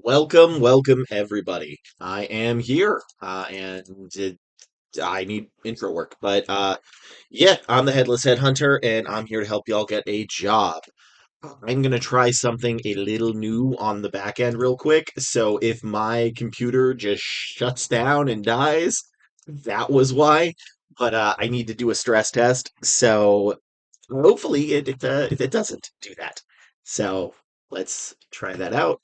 Welcome, everybody. I am here, and I need intro work, but yeah, I'm the Headless Headhunter, and I'm here to help y'all get a job. I'm gonna try something a little new on the back end real quick. So if my computer just shuts down and dies, that was why. But I need to do a stress test, so hopefully it doesn't do that. So let's try that out.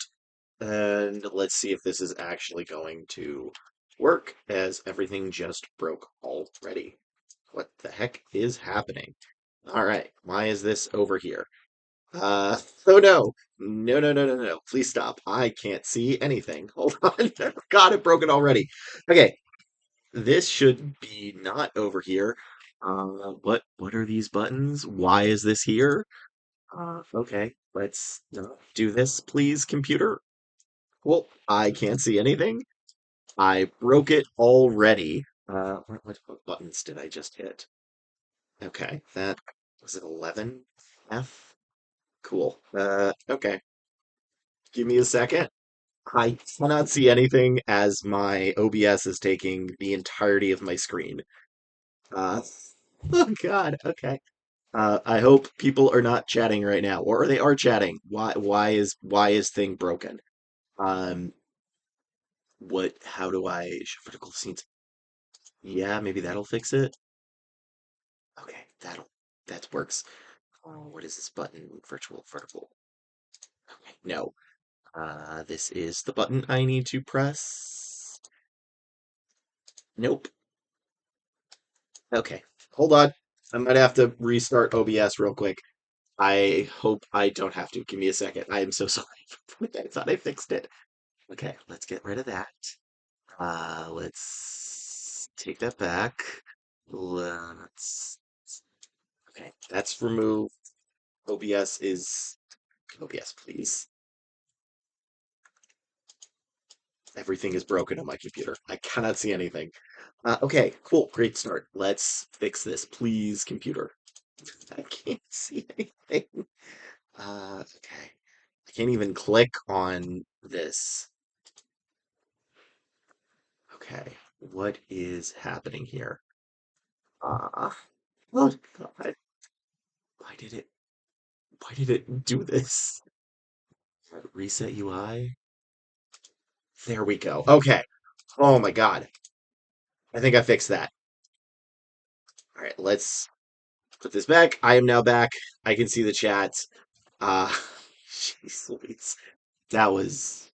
And let's see if this is actually going to work, as everything just broke already. What the heck is happening? All right, why is this over here? Oh no. No, no, no, no, no. Please stop. I can't see anything. Hold on. God, it broke it already. Okay, this should be not over here. What are these buttons? Why is this here? Okay, let's do this, please, computer. Well, I can't see anything. I broke it already. What buttons did I just hit? Okay, that was it 11? F? Cool. Okay. Give me a second. I cannot see anything as my OBS is taking the entirety of my screen. Uh, oh God, okay. I hope people are not chatting right now, or they are chatting. Why is thing broken? Um, how do I show vertical scenes? Yeah, maybe that'll fix it. Okay, that works. Oh, what is this button? Virtual vertical. Okay, no. This is the button I need to press. Nope. Okay, hold on. I might have to restart OBS real quick. I hope I don't have to. Give me a second. I am so sorry. I thought I fixed it. Okay, let's get rid of that. Let's take that back. Let's. Okay, that's removed. OBS is. OBS, please. Everything is broken on my computer. I cannot see anything. Okay, cool. Great start. Let's fix this, please, computer. I can't see anything. Okay. I can't even click on this. Okay. What is happening here? Uh, oh God. Why did it, why did it do this? Reset UI? There we go. Okay. Oh my God. I think I fixed that. All right, let's put this back. I am now back. I can see the chat. Uh, jeez Louise. That was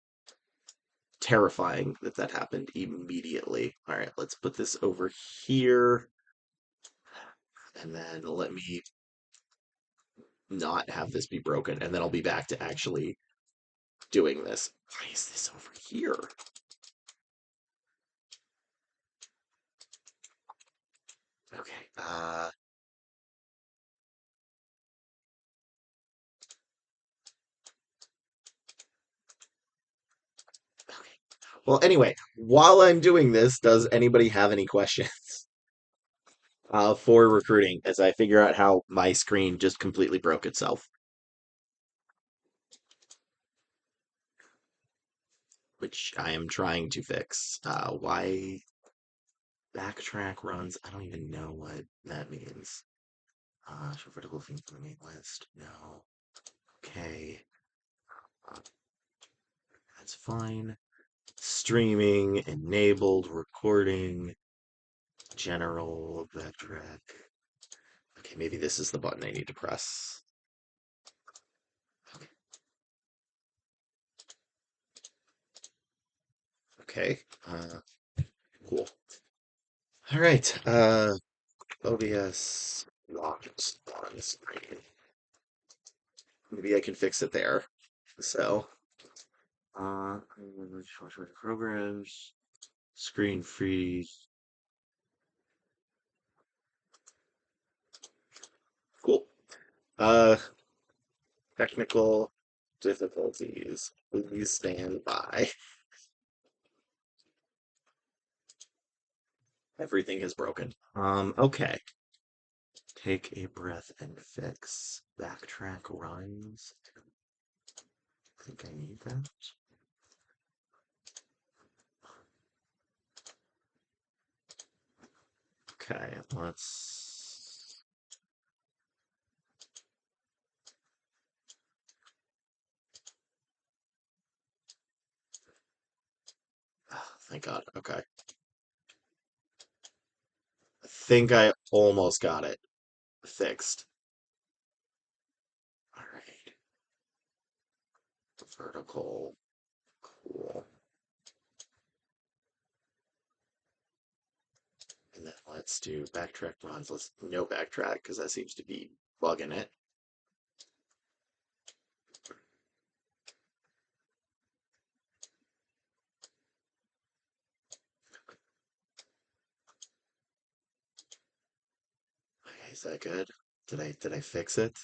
terrifying that that happened immediately. All right, let's put this over here, and then let me not have this be broken, and then I'll be back to actually doing this. Why is this over here? Okay, okay. Well, anyway, while I'm doing this, does anybody have any questions for recruiting as I figure out how my screen just completely broke itself? Which I am trying to fix. Why backtrack runs? I don't even know what that means. Show vertical theme from the main list. No. Okay. Uh, that's fine. Streaming, enabled, recording, general, backtrack. Okay, maybe this is the button I need to press. Okay. Cool. All right. OBS locked on screen. Maybe I can fix it there. So, short programs, screen freeze. Cool. Uh, technical difficulties. Please stand by. Everything is broken. Okay. Take a breath and fix. Backtrack runs. I think I need that. Okay, let's. Oh, thank God. Okay. I think I almost got it fixed. All right. Vertical. Cool. And then let's do backtrack runs. Let's no backtrack because that seems to be bugging it. Okay, is that good? Did I fix it?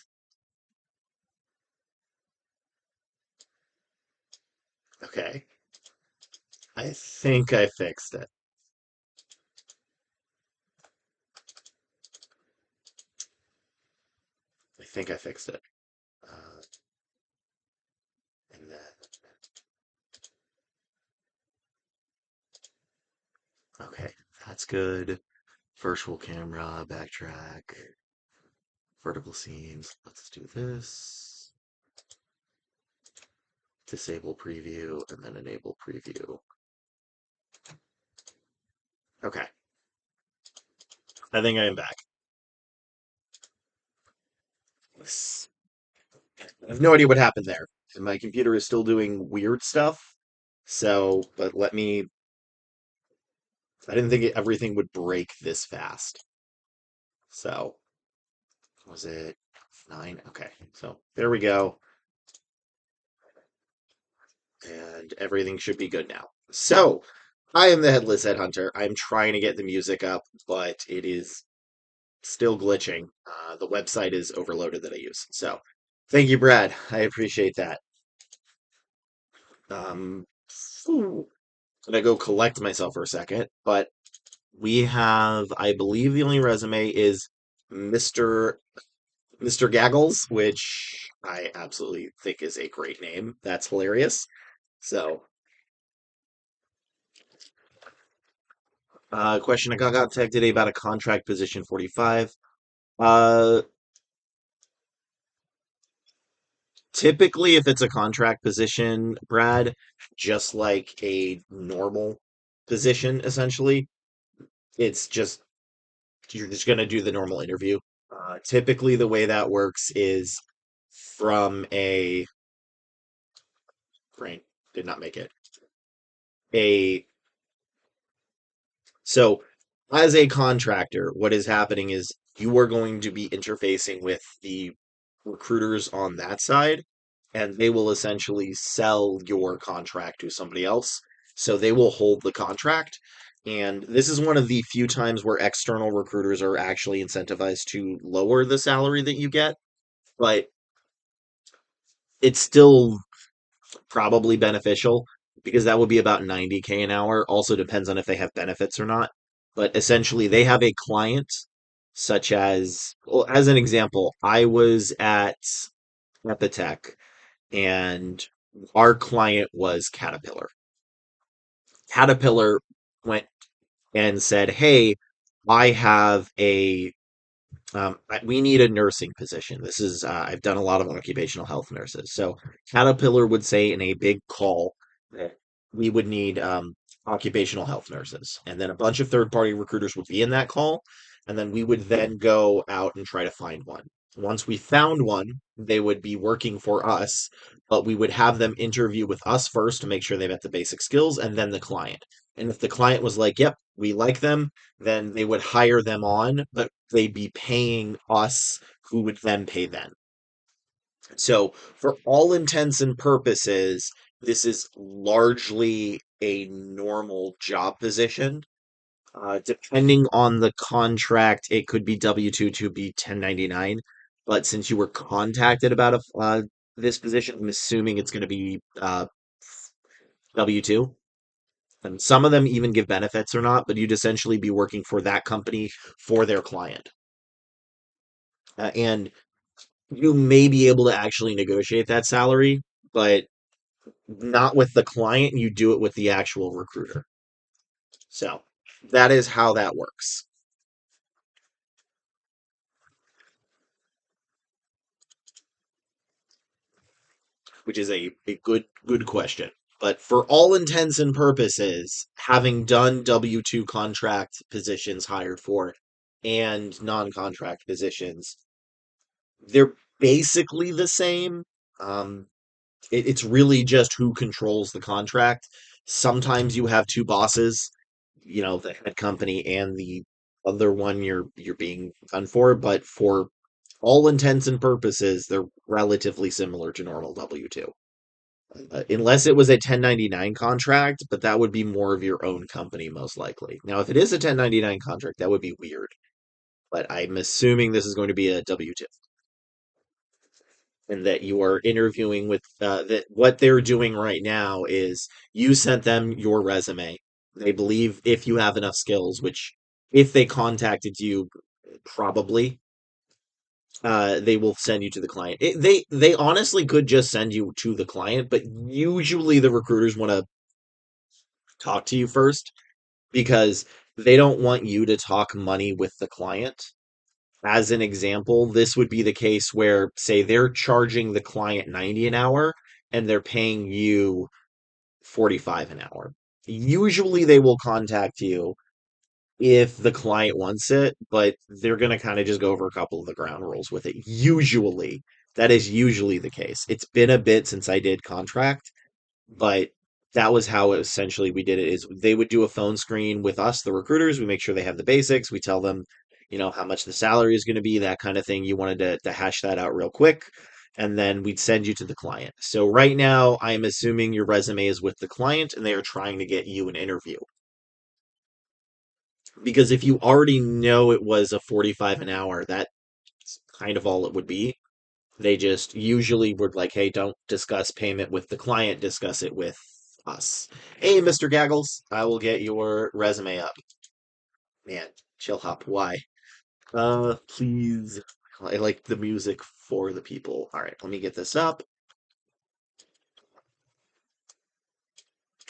Okay. I think I fixed it. I think I fixed it. Uh, and then okay, that's good. Virtual camera, backtrack, vertical scenes. Let's do this. Disable preview and then enable preview. Okay, I think I am back. I have no idea what happened there. And my computer is still doing weird stuff. So, but let me. I didn't think everything would break this fast. So, was it 9? Okay, so there we go. And everything should be good now. So, I am the Headless Headhunter. I'm trying to get the music up, but it is still glitching. The website is overloaded that I use. So, thank you, Brad. I appreciate that. Um, gonna go collect myself for a second, but we have, I believe, the only resume is Mr. Gaggles, which I absolutely think is a great name. That's hilarious. So, question I got contacted today about a contract position 45. Uh, Typically, if it's a contract position, Brad, just like a normal position, essentially, it's just you're just going to do the normal interview. Typically, the way that works is from a brain did not make it a so as a contractor, what is happening is you are going to be interfacing with the recruiters on that side, and they will essentially sell your contract to somebody else. So they will hold the contract. And this is one of the few times where external recruiters are actually incentivized to lower the salary that you get, but it's still probably beneficial because that would be about 90K an hour. Also depends on if they have benefits or not. But essentially, they have a client, such as, well, as an example, I was at Epitech and our client was Caterpillar. Caterpillar went and said, "Hey, I have we need a nursing position." This is, I've done a lot of occupational health nurses. So Caterpillar would say in a big call that we would need occupational health nurses. And then a bunch of third party recruiters would be in that call. And then we would then go out and try to find one. Once we found one, they would be working for us, but we would have them interview with us first to make sure they met the basic skills and then the client. And if the client was like, yep, we like them, then they would hire them on, but they'd be paying us, who would then pay them. So, for all intents and purposes, this is largely a normal job position. Depending on the contract, it could be W-2 to be 1099. But since you were contacted about this position, I'm assuming it's going to be W-2. And some of them even give benefits or not, but you'd essentially be working for that company for their client. And you may be able to actually negotiate that salary, but not with the client. You do it with the actual recruiter. So that is how that works. which is a good question. But for all intents and purposes, having done W-2 contract positions hired for and non-contract positions, they're basically the same. Um, it's really just who controls the contract. Sometimes you have two bosses, the head company and the other one you're being done for, but for all intents and purposes, they're relatively similar to normal W-2. Unless it was a 1099 contract, but that would be more of your own company, most likely. Now, if it is a 1099 contract, that would be weird, but I'm assuming this is going to be a W-2 and that you are interviewing with that what they're doing right now is you sent them your resume. They believe if you have enough skills, which if they contacted you, probably they will send you to the client. They honestly could just send you to the client, but usually the recruiters want to talk to you first because they don't want you to talk money with the client. As an example, this would be the case where, say, they're charging the client 90 an hour and they're paying you 45 an hour. Usually they will contact you if the client wants it, but they're going to kind of just go over a couple of the ground rules with it. Usually, that is usually the case. It's been a bit since I did contract, but that was how essentially we did it is they would do a phone screen with us, the recruiters. We make sure they have the basics. We tell them, how much the salary is going to be, that kind of thing. You wanted to hash that out real quick. And then we'd send you to the client. So right now, I'm assuming your resume is with the client and they are trying to get you an interview. Because if you already know it was a 45 an hour, that's kind of all it would be. They just usually would like, hey, don't discuss payment with the client, discuss it with us. Hey, Mr. Gaggles, I will get your resume up. Man, chill hop, why? Please. I like the music for the people. All right, let me get this up.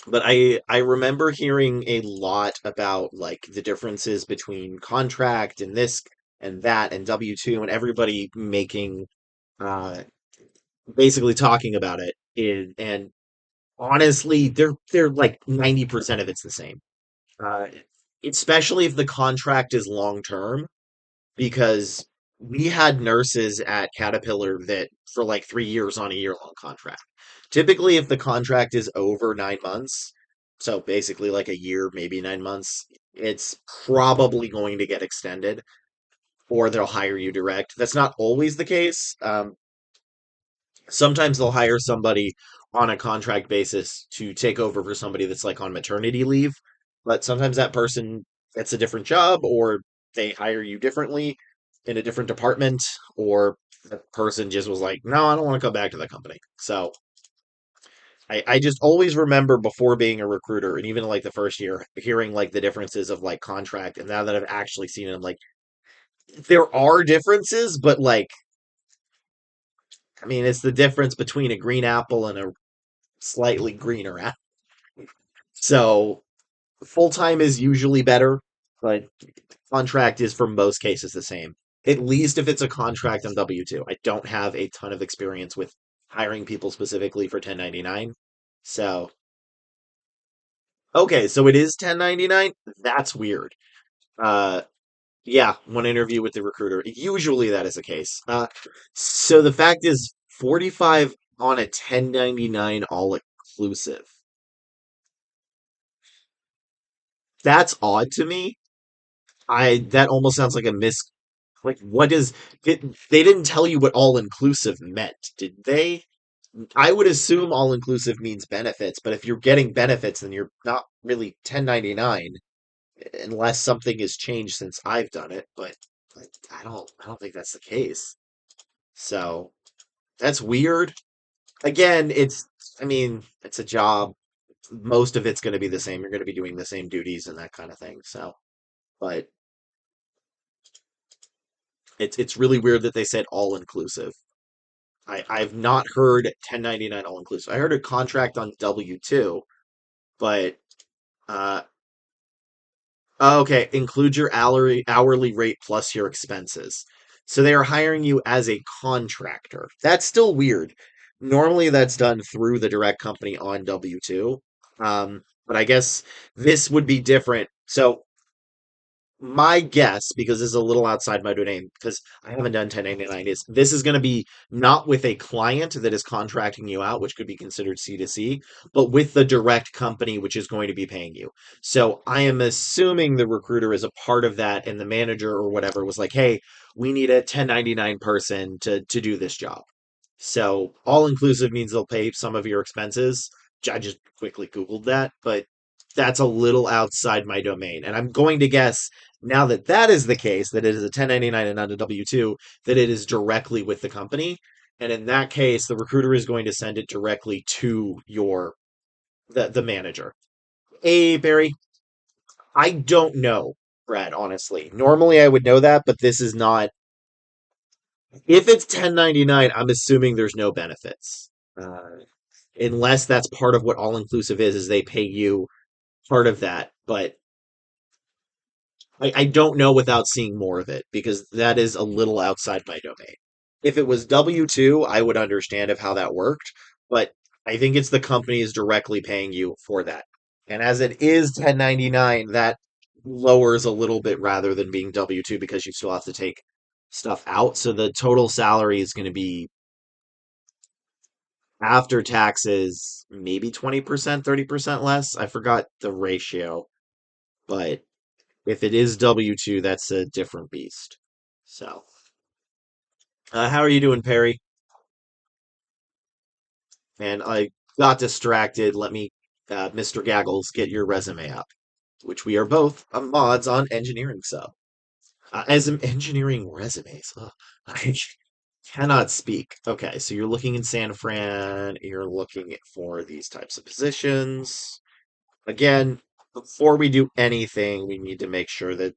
But I remember hearing a lot about like the differences between contract and this and that and W-2 and everybody making uh basically talking about it and honestly they're like 90% of it's the same. Uh Especially if the contract is long term because we had nurses at Caterpillar that for like 3 years on a year-long contract. Typically, if the contract is over 9 months, so basically like a year, maybe 9 months, it's probably going to get extended or they'll hire you direct. That's not always the case. Sometimes they'll hire somebody on a contract basis to take over for somebody that's like on maternity leave, but sometimes that person gets a different job or they hire you differently in a different department or the person just was like, no, I don't want to come back to that company. So I just always remember before being a recruiter and even like the first year hearing like the differences of like contract and now that I've actually seen it, I'm like, there are differences, but like I mean, it's the difference between a green apple and a slightly greener apple. So full time is usually better, but contract is for most cases the same. At least if it's a contract on W-2. I don't have a ton of experience with hiring people specifically for 1099. So, okay, so it is 1099? That's weird. Uh yeah, one interview with the recruiter. Usually that is the case. So the fact is 45 on a 1099 all inclusive. That's odd to me. I that almost sounds like a like what is they didn't tell you what all inclusive meant, did they? I would assume all inclusive means benefits, but if you're getting benefits then you're not really 1099 unless something has changed since I've done it, but like, I don't think that's the case. So, that's weird. Again, I mean, it's a job. Most of it's going to be the same. You're going to be doing the same duties and that kind of thing. So, but it's really weird that they said all inclusive. I've not heard 1099 all inclusive. I heard a contract on W-2, but uh okay, include your hourly rate plus your expenses. So they are hiring you as a contractor. That's still weird Normally that's done through the direct company on W-2. But I guess this would be different. So my guess, because this is a little outside my domain, because I haven't done 1099, is this is going to be not with a client that is contracting you out, which could be considered C to C, but with the direct company, which is going to be paying you. So I am assuming the recruiter is a part of that, and the manager or whatever was like, "Hey, we need a 1099 person to do this job." So all inclusive means they'll pay some of your expenses. I just quickly Googled that, but that's a little outside my domain. And I'm going to guess now that that is the case, that it is a 1099 and not a W-2, that it is directly with the company. And in that case, the recruiter is going to send it directly to the manager. Hey, Barry, I don't know, Brad, honestly. Normally I would know that, but this is not. If it's 1099, I'm assuming there's no benefits. Unless that's part of what all inclusive is they pay you part of that. But I don't know without seeing more of it because that is a little outside my domain. If it was W-2, I would understand of how that worked, but I think it's the company is directly paying you for that. And as it is 1099, that lowers a little bit rather than being W-2 because you still have to take stuff out. So the total salary is going to be after taxes, maybe 20%, 30% less. I forgot the ratio, but if it is W-2, that's a different beast. So, how are you doing, Perry? And I got distracted. Let me, Mr. Gaggles, get your resume up, which we are both mods on Engineering Sub. As engineering resumes, ugh, I cannot speak. Okay, so you're looking in San Fran, you're looking for these types of positions. Again, before we do anything, we need to make sure that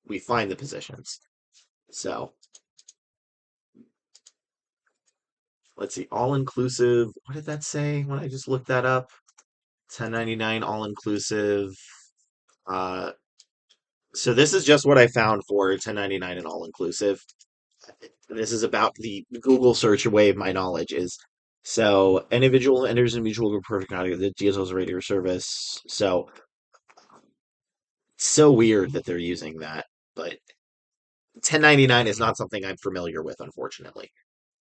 we find the positions. So let's see, all inclusive. What did that say when I just looked that up? 1099 all inclusive. Uh, so this is just what I found for 1099 and all inclusive. This is about the Google search away of my knowledge is. So individual enters in mutual group perfect value. The DSL's radio service. So weird that they're using that, but 1099 is not something I'm familiar with, unfortunately.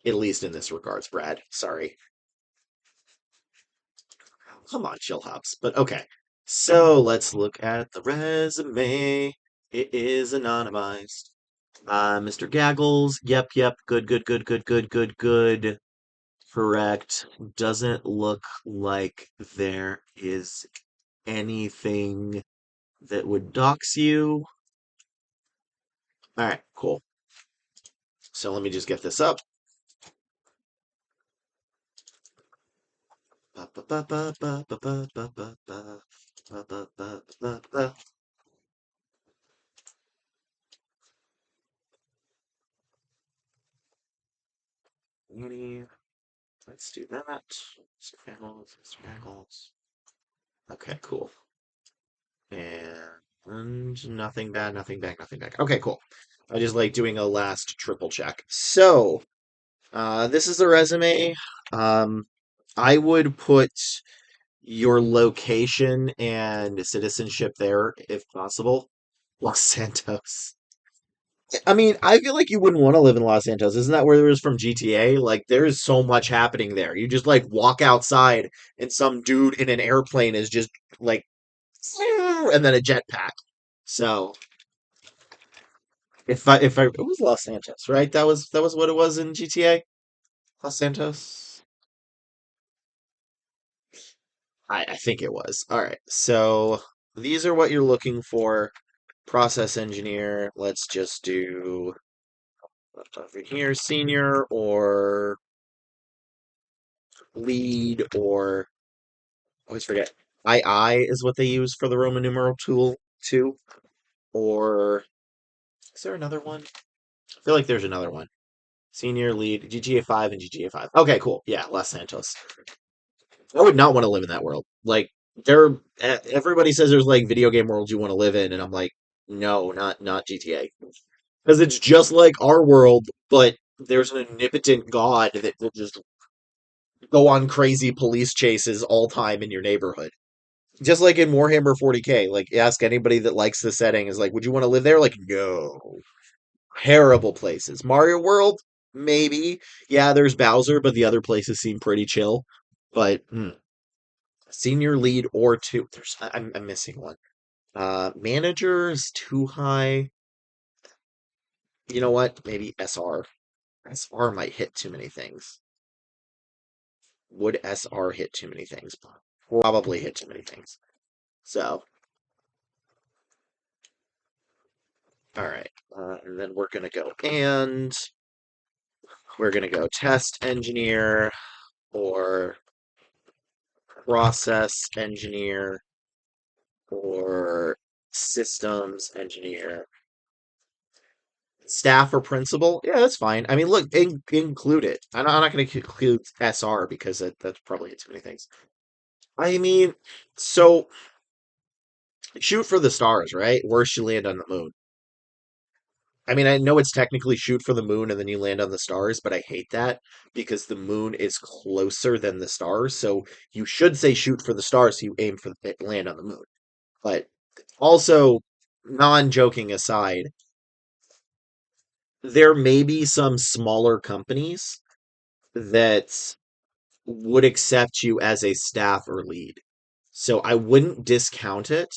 At least in this regards, Brad. Sorry. Come on, chill hops. But okay. So let's look at the resume. It is anonymized. Mr. Gaggles. Yep, yep. Good, good, good, good, good, good, good. Correct. Doesn't look like there is anything that would dox you. All right, cool. So let me just get this up. Ba, ba, ba, ba, ba, ba, ba, ba, ba, ba, ba, ba, ba, ba, ba. Let's do that. Scraggles, scraggles. Okay, cool. And nothing bad, nothing bad, nothing bad. Okay, cool. I just like doing a last triple check. So, this is the resume. Um, I would put your location and citizenship there if possible. Los Santos. I mean, I feel like you wouldn't want to live in Los Santos. Isn't that where it was from GTA? Like, there is so much happening there. You just like walk outside, and some dude in an airplane is just like, and then a jetpack. So if I it was Los Santos, right? That was what it was in GTA. Los Santos. I think it was. All right. So these are what you're looking for. Process engineer. Let's just do over here, senior or lead or I always forget. II is what they use for the Roman numeral tool too. Or is there another one? I feel like there's another one. Senior lead, GTA 5 and GTA 5. Okay, cool. Yeah, Los Santos. I would not want to live in that world. Like everybody says there's like video game worlds you want to live in, and I'm like, no, not GTA. Because it's just like our world, but there's an omnipotent god that will just go on crazy police chases all time in your neighborhood. Just like in Warhammer 40K, like ask anybody that likes the setting is like, would you want to live there? Like, no. Terrible places. Mario World, maybe. Yeah, there's Bowser, but the other places seem pretty chill. But senior lead or two. I'm missing one. Manager is too high. You know what? Maybe SR. SR might hit too many things. Would SR hit too many things? Probably hit too many things. So, all right. And then we're gonna go and we're gonna go test engineer or process engineer or systems engineer. Staff or principal? Yeah, that's fine. I mean, look, include it. I'm not going to include SR because that's probably too many things. I mean, so shoot for the stars, right? Worst you land on the moon. I mean, I know it's technically shoot for the moon and then you land on the stars, but I hate that because the moon is closer than the stars. So you should say shoot for the stars, so you aim for the land on the moon. But also, non-joking aside, there may be some smaller companies that would accept you as a staff or lead. So I wouldn't discount it.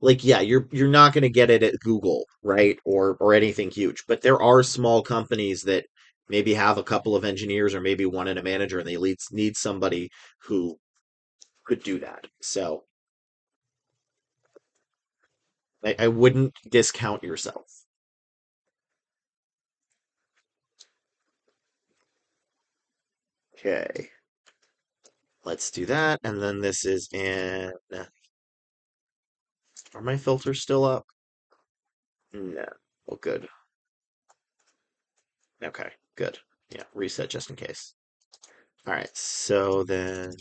Like, yeah, you're not going to get it at Google, right? Or anything huge. But there are small companies that maybe have a couple of engineers or maybe one and a manager and need somebody who could do that. So I wouldn't discount yourself. Okay. Let's do that. And then this is in. Are my filters still up? No. Well, good. Okay, good. Yeah, reset just in case. All right, so then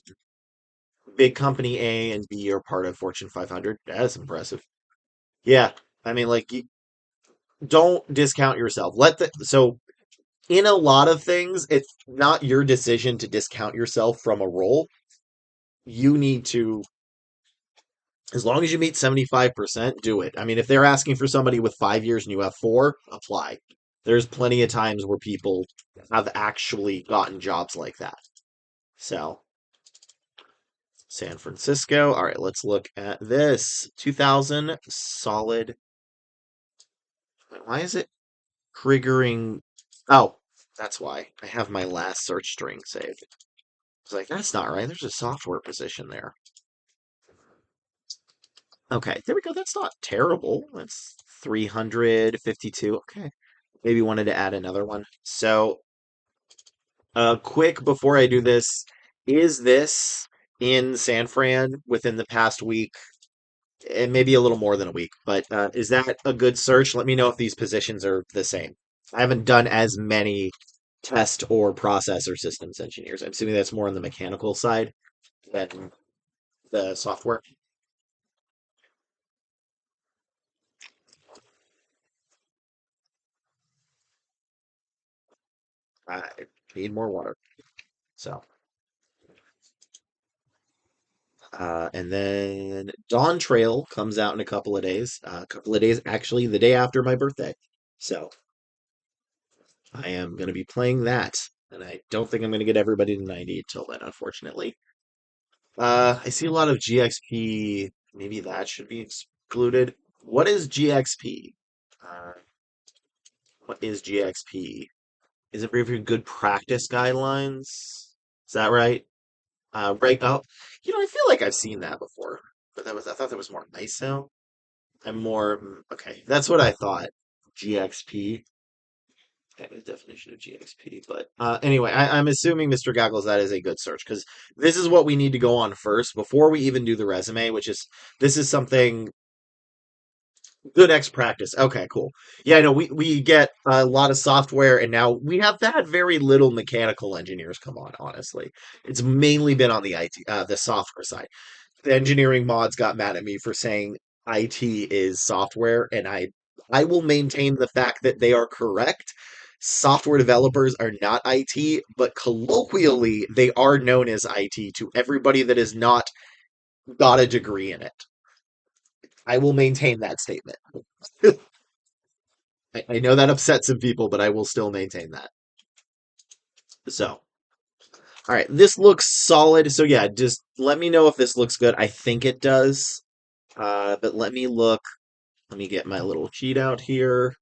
big company A and B are part of Fortune 500. That's impressive. Yeah, I mean, like, you don't discount yourself. So in a lot of things, it's not your decision to discount yourself from a role. You need to, as long as you meet 75%, do it. I mean, if they're asking for somebody with 5 years and you have four, apply. There's plenty of times where people have actually gotten jobs like that. So, San Francisco. All right, let's look at this. 2000 solid. Why is it triggering? Oh, that's why. I have my last search string saved. It's like, that's not right. There's a software position there. Okay, there we go. That's not terrible. That's 352. Okay. Maybe wanted to add another one. So, quick before I do this, is this in San Fran within the past week? And maybe a little more than a week. But is that a good search? Let me know if these positions are the same. I haven't done as many test or process or systems engineers. I'm assuming that's more on the mechanical side than the software. I need more water. So, and then Dawn Trail comes out in a couple of days. A couple of days, actually, the day after my birthday. So, I am going to be playing that. And I don't think I'm going to get everybody to 90 until then, unfortunately. I see a lot of GXP. Maybe that should be excluded. What is GXP? Uh, what is GXP? Is it for good practice guidelines? Is that right? Right. Oh, I feel like I've seen that before, but I thought that was more ISO. I'm more okay. That's what I thought. GXP. The definition of GXP. But anyway, I'm assuming Mr. Goggles that is a good search because this is what we need to go on first before we even do the resume, which is this is something good X practice. Okay, cool. Yeah, no, we get a lot of software, and now we have had very little mechanical engineers come on. Honestly, it's mainly been on the IT, the software side. The engineering mods got mad at me for saying IT is software, and I will maintain the fact that they are correct. software developers are not IT, but colloquially they are known as IT to everybody that has not got a degree in it. I will maintain that statement. I know that upsets some people, but I will still maintain that. So, all right, this looks solid. So yeah, just let me know if this looks good. I think it does. But let me look. Let me get my little sheet out here.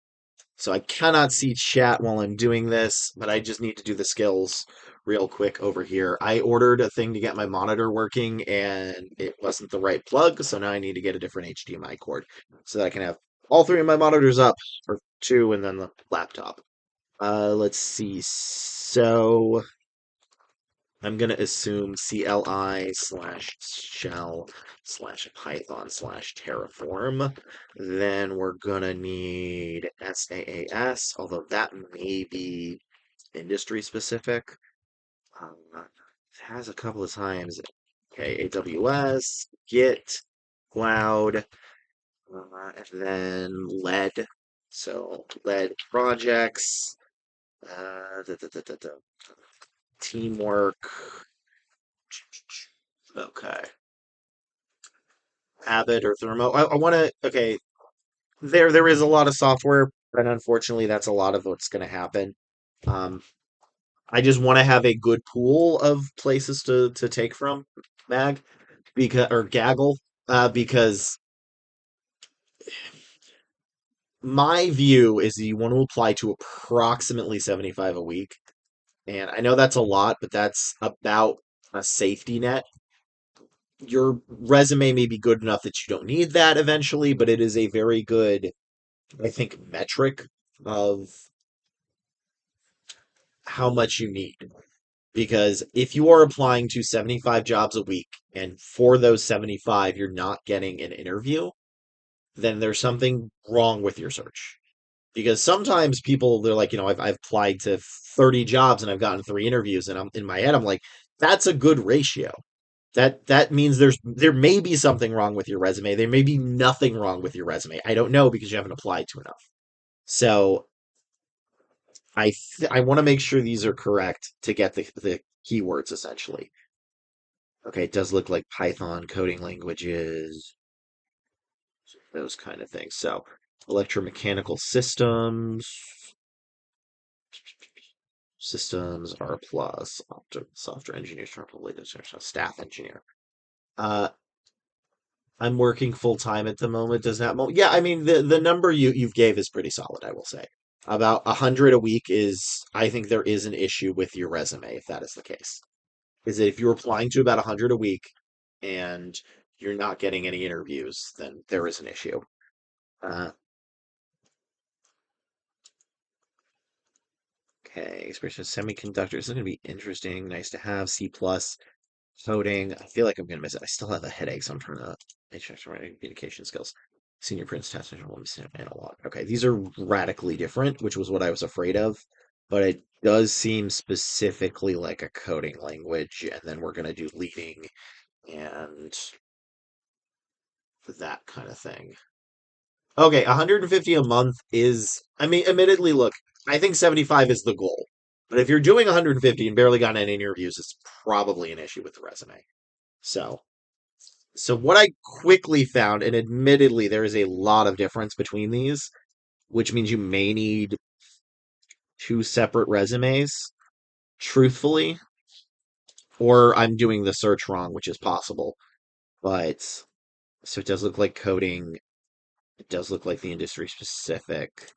So I cannot see chat while I'm doing this, but I just need to do the skills real quick over here. I ordered a thing to get my monitor working and it wasn't the right plug, so now I need to get a different HDMI cord so that I can have all three of my monitors up, or two, and then the laptop. Let's see. So I'm gonna assume CLI slash shell slash Python slash Terraform. Then we're gonna need SaaS, although that may be industry specific. It has a couple of times. Okay, AWS, Git, Cloud, and then LED. So LED projects, teamwork. Okay. Avid or Thermo. I want to. Okay, there is a lot of software, and unfortunately, that's a lot of what's going to happen. Um, I just want to have a good pool of places to take from Mag, because or Gaggle, because my view is that you want to apply to approximately 75 a week, and I know that's a lot, but that's about a safety net. Your resume may be good enough that you don't need that eventually, but it is a very good, I think, metric of how much you need. Because if you are applying to 75 jobs a week and for those 75 you're not getting an interview, then there's something wrong with your search. Because sometimes people, they're like, I've applied to 30 jobs and I've gotten three interviews, and I'm in my head, I'm like, that's a good ratio. That means there may be something wrong with your resume. There may be nothing wrong with your resume. I don't know because you haven't applied to enough. So I want to make sure these are correct to get the keywords essentially. Okay, it does look like Python coding languages, those kind of things. So electromechanical systems are plus software engineers, staff engineer. Uh, I'm working full time at the moment. Does that yeah, I mean the number you've gave is pretty solid, I will say. About 100 a week is, I think there is an issue with your resume if that is the case. Is that if you're applying to about 100 a week and you're not getting any interviews, then there is an issue. Uh, okay, experience with semiconductors. This is going to be interesting. Nice to have. C plus coding. I feel like I'm going to miss it. I still have a headache, so I'm trying to check my communication skills. Senior Prince test analog. Okay, these are radically different, which was what I was afraid of. But it does seem specifically like a coding language, and then we're going to do leading and that kind of thing. Okay, 150 a month is, I mean, admittedly, look, I think 75 is the goal. But if you're doing 150 and barely got any interviews, it's probably an issue with the resume. So, so what I quickly found, and admittedly, there is a lot of difference between these, which means you may need two separate resumes, truthfully, or I'm doing the search wrong, which is possible. But so it does look like coding. It does look like the industry specific.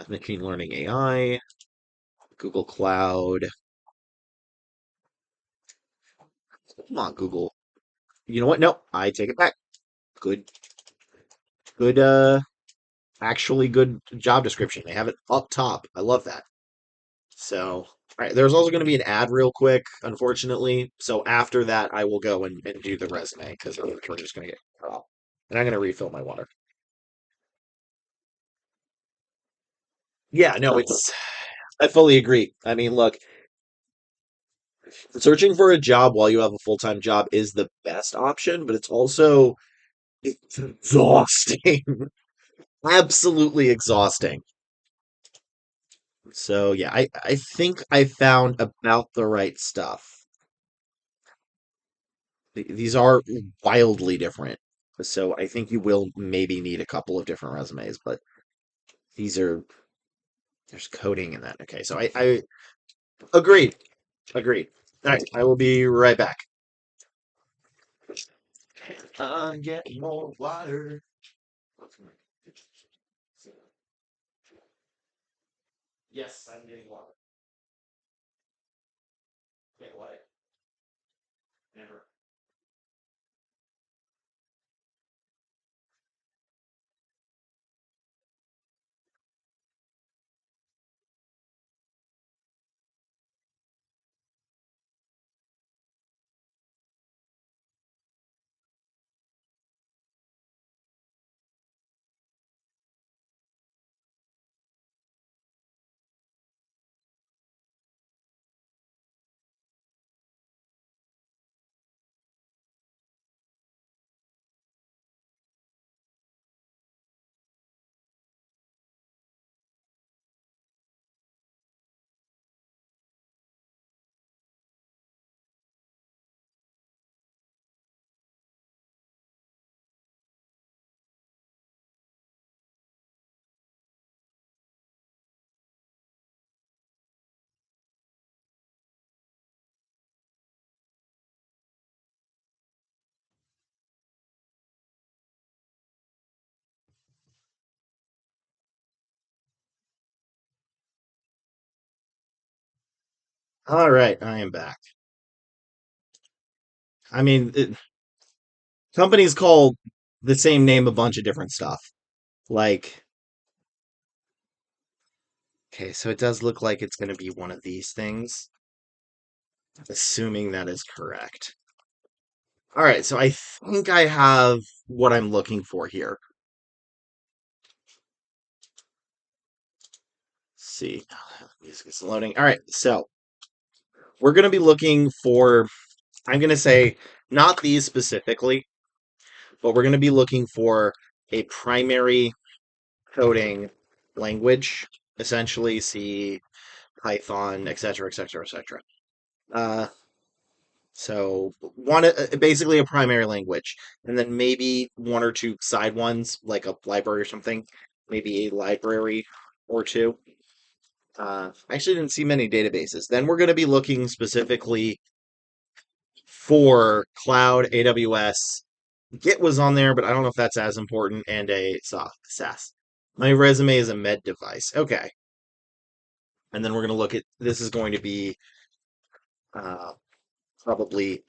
Machine learning AI, Google Cloud. Come on, Google. You know what? No, I take it back. Good, good, actually good job description. They have it up top. I love that. So, all right, there's also going to be an ad real quick, unfortunately. So after that, I will go and do the resume because we're just going to get cut off. And I'm going to refill my water. Yeah, no, I fully agree. I mean, look, searching for a job while you have a full-time job is the best option, but it's exhausting. Absolutely exhausting. So yeah, I think I found about the right stuff. These are wildly different. So I think you will maybe need a couple of different resumes, but these are there's coding in that. Okay, so I agreed. Agreed. All right, I will be right back. I'm getting more water. Yes, I'm getting water. Okay, what? Never. All right, I am back. I mean, companies call the same name a bunch of different stuff. Like, okay, so it does look like it's going to be one of these things, assuming that is correct. All right, so I think I have what I'm looking for here. Let's see, music is loading. All right, so we're going to be looking for, I'm going to say, not these specifically, but we're going to be looking for a primary coding language, essentially C, Python, etc., etc., etc. Uh, so one basically a primary language, and then maybe one or two side ones, like a library or something. Maybe a library or two. I actually didn't see many databases. Then we're going to be looking specifically for cloud, AWS. Git was on there, but I don't know if that's as important. And a SaaS. My resume is a med device. Okay. And then we're going to look at this is going to be uh, probably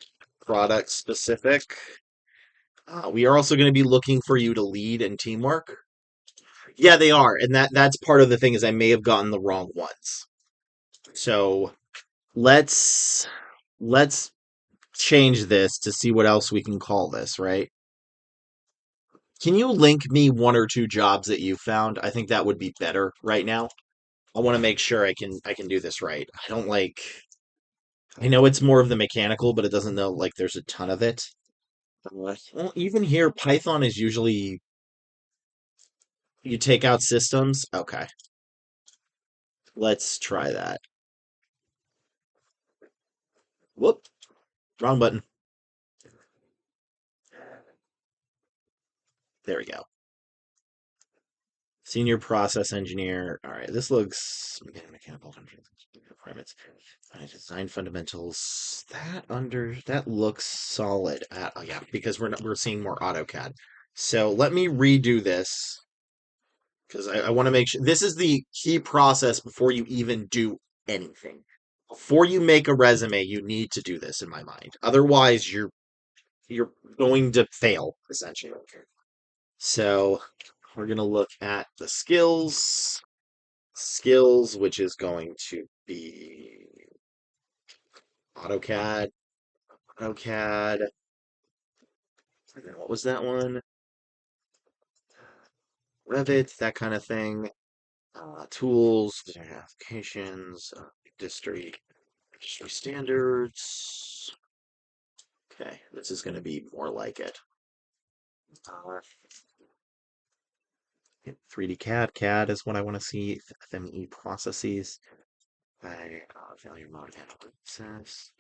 product specific. We are also going to be looking for you to lead and teamwork. Yeah, they are, and that's part of the thing is I may have gotten the wrong ones. So let's let's change this to see what else we can call this. Right? Can you link me one or two jobs that you found? I think that would be better right now. I want to make sure I can do this right. I don't like. I know it's more of the mechanical, but it doesn't know like there's a ton of it. Well, even here, Python is usually you take out systems. Okay, let's try that. Whoop, wrong button. There we go. Senior process engineer. All right, this looks mechanical requirements. Design fundamentals. That looks solid. Oh yeah, because we're seeing more AutoCAD. So let me redo this because I want to make sure this is the key process before you even do anything. Before you make a resume, you need to do this in my mind. Otherwise, you're going to fail essentially. So we're going to look at the skills, which is going to be AutoCAD, AutoCAD, and then what was that one? Revit, that kind of thing. Tools, applications, industry standards. Okay, this is going to be more like it. Uh, 3D CAD. CAD is what I want to see. FME processes. Failure mode analysis.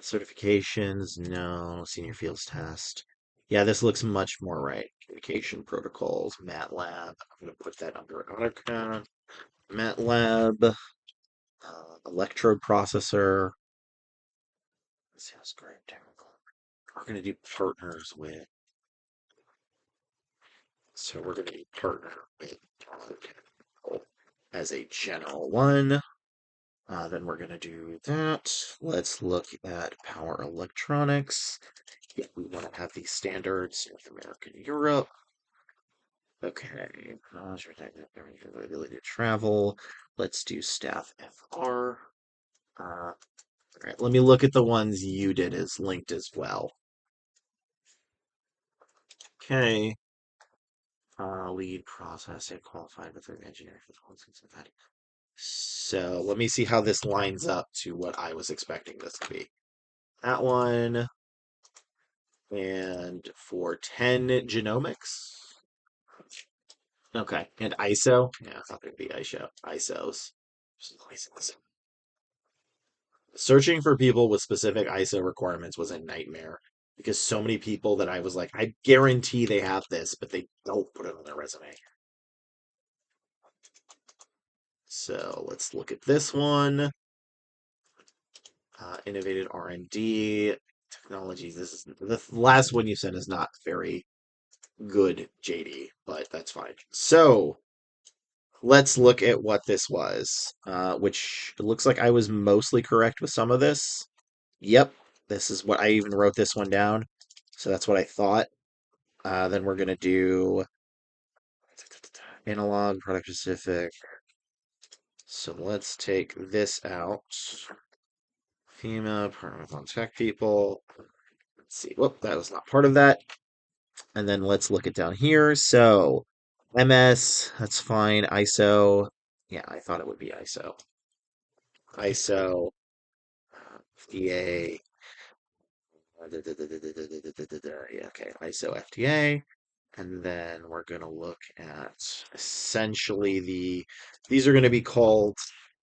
Certifications, no. Senior fields test. Yeah, this looks much more right. Communication protocols, MATLAB. I'm going to put that under AutoCAD. MATLAB, electrode processor. Sounds great. Technical. We're going to do partners with. So we're going to do partner with AutoCAD as a general one. Then we're going to do that. Let's look at power electronics. If we want to have these standards, North America, Europe. Okay. Ability to travel. Let's do staff FR. All right, let me look at the ones you did as linked as well. Okay. Lead processing qualified with an engineer for the. So let me see how this lines up to what I was expecting this to be. That one. And for 10 genomics. Okay. And ISO. Yeah, I thought it'd be ISO. ISOs. Searching for people with specific ISO requirements was a nightmare because so many people that I was like, I guarantee they have this, but they don't put it on their resume. So let's look at this one. Innovative R&D technology. This is the last one you sent is not very good, JD, but that's fine. So let's look at what this was, which it looks like I was mostly correct with some of this. Yep, this is what I even wrote this one down. So that's what I thought. Then we're going to do analog, product specific. So let's take this out. FEMA, partner on tech people. Let's see. Whoop, that was not part of that. And then let's look it down here. So MS, that's fine. ISO. Yeah, I thought it would be ISO. ISO, FDA. Yeah, okay, ISO FDA. And then we're going to look at essentially these are going to be called,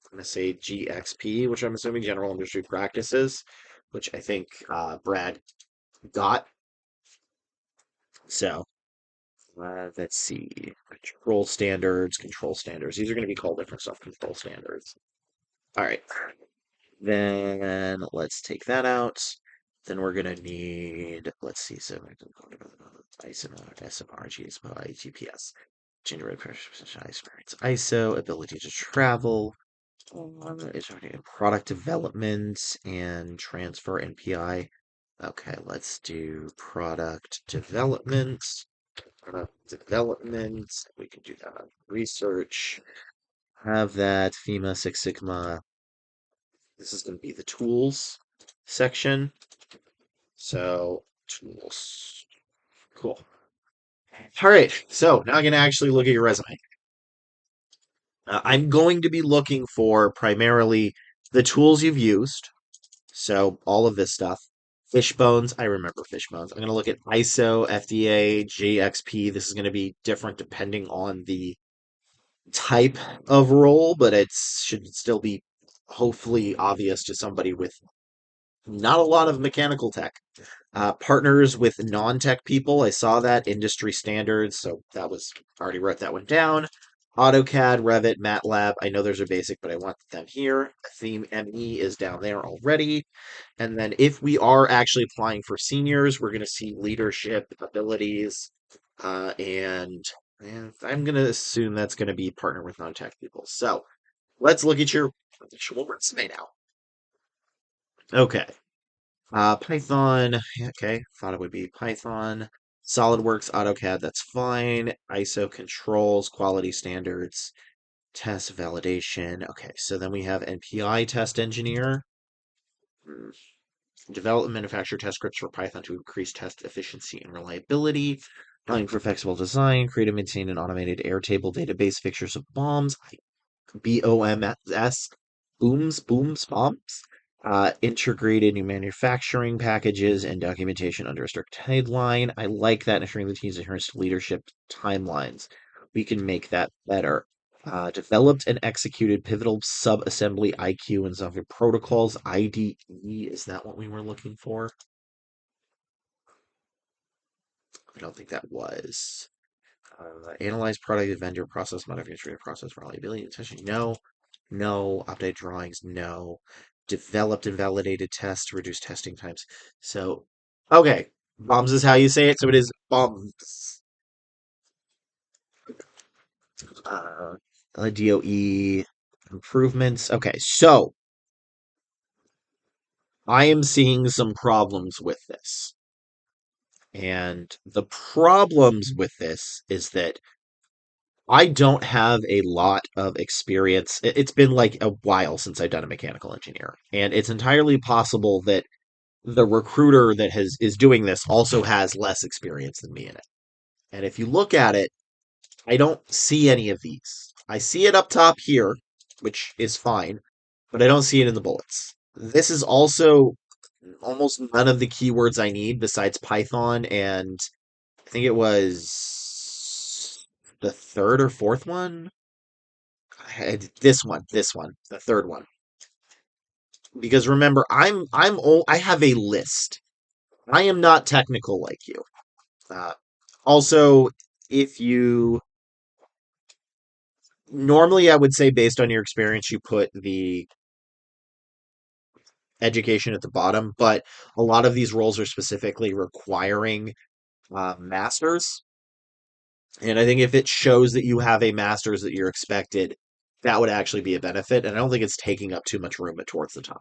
I'm going to say GXP, which I'm assuming general industry practices, which I think Brad got. So let's see, control standards, control standards. These are going to be called different stuff, control standards. All right. Then let's take that out. Then we're going to need, let's see, so SMR, GSPI, GPS, generate pressure, experience, ISO, ability to travel, product development, and transfer NPI. Okay, let's do product development. Product development. We can do that on research. Have that FEMA Six Sigma. This is going to be the tools section. So tools. Cool. All right. So now I'm going to actually look at your resume. I'm going to be looking for primarily the tools you've used. So all of this stuff. Fishbones. I remember Fishbones. I'm going to look at ISO, FDA, JXP. This is going to be different depending on the type of role, but it should still be hopefully obvious to somebody with not a lot of mechanical tech. Partners with non-tech people. I saw that industry standards, so that was already wrote that one down. AutoCAD, Revit, MATLAB. I know those are basic, but I want them here. Theme ME is down there already. And then if we are actually applying for seniors, we're going to see leadership abilities, and I'm going to assume that's going to be partner with non-tech people. So let's look at your actual resume now. Okay. Python, okay, thought it would be Python. SolidWorks, AutoCAD, that's fine. ISO controls, quality standards, test validation. Okay, so then we have NPI test engineer. Develop and manufacture test scripts for Python to increase test efficiency and reliability. Allowing for flexible design, create and maintain an automated Airtable database fixtures of bombs. BOMS, bombs. Integrated new manufacturing packages and documentation under a strict deadline. I like that, ensuring the team's adherence to leadership timelines. we can make that better. Developed and executed pivotal sub-assembly IQ and software protocols. IDE, is that what we were looking for? I don't think that was. Analyze product and vendor process modification, process reliability, testing. No. No. Update drawings. No. Developed and validated tests to reduce testing times. So, okay. Bombs is how you say it, so it is bombs. Uh, DOE improvements. Okay, so I am seeing some problems with this. And the problems with this is that I don't have a lot of experience. It's been like a while since I've done a mechanical engineer, and it's entirely possible that the recruiter that has is doing this also has less experience than me in it. And if you look at it, I don't see any of these. I see it up top here, which is fine, but I don't see it in the bullets. This is also almost none of the keywords I need besides Python, and I think it was the third or fourth one. This one, the third one. Because remember, I have a list. I am not technical like you. Uh, also, if you normally, I would say based on your experience, you put the education at the bottom, but a lot of these roles are specifically requiring masters. And I think if it shows that you have a master's that you're expected, that would actually be a benefit. And I don't think it's taking up too much room towards the top.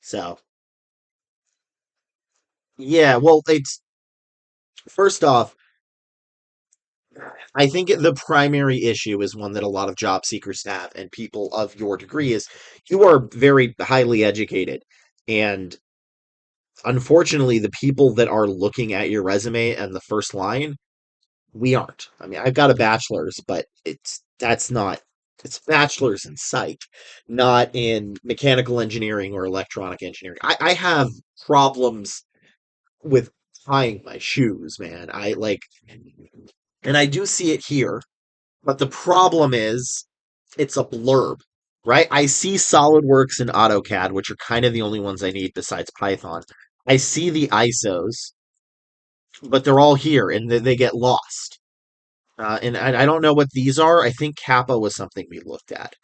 So, yeah, well, it's first off, I think the primary issue is one that a lot of job seekers have, and people of your degree is you are very highly educated. And unfortunately, the people that are looking at your resume and the first line, we aren't. I mean, I've got a bachelor's, but that's not it's bachelor's in psych, not in mechanical engineering or electronic engineering. I have problems with tying my shoes, man. I like, and I do see it here, but the problem is it's a blurb, right? I see SolidWorks and AutoCAD, which are kind of the only ones I need besides Python. I see the ISOs, but they're all here and they get lost. And I don't know what these are. I think Kappa was something we looked at.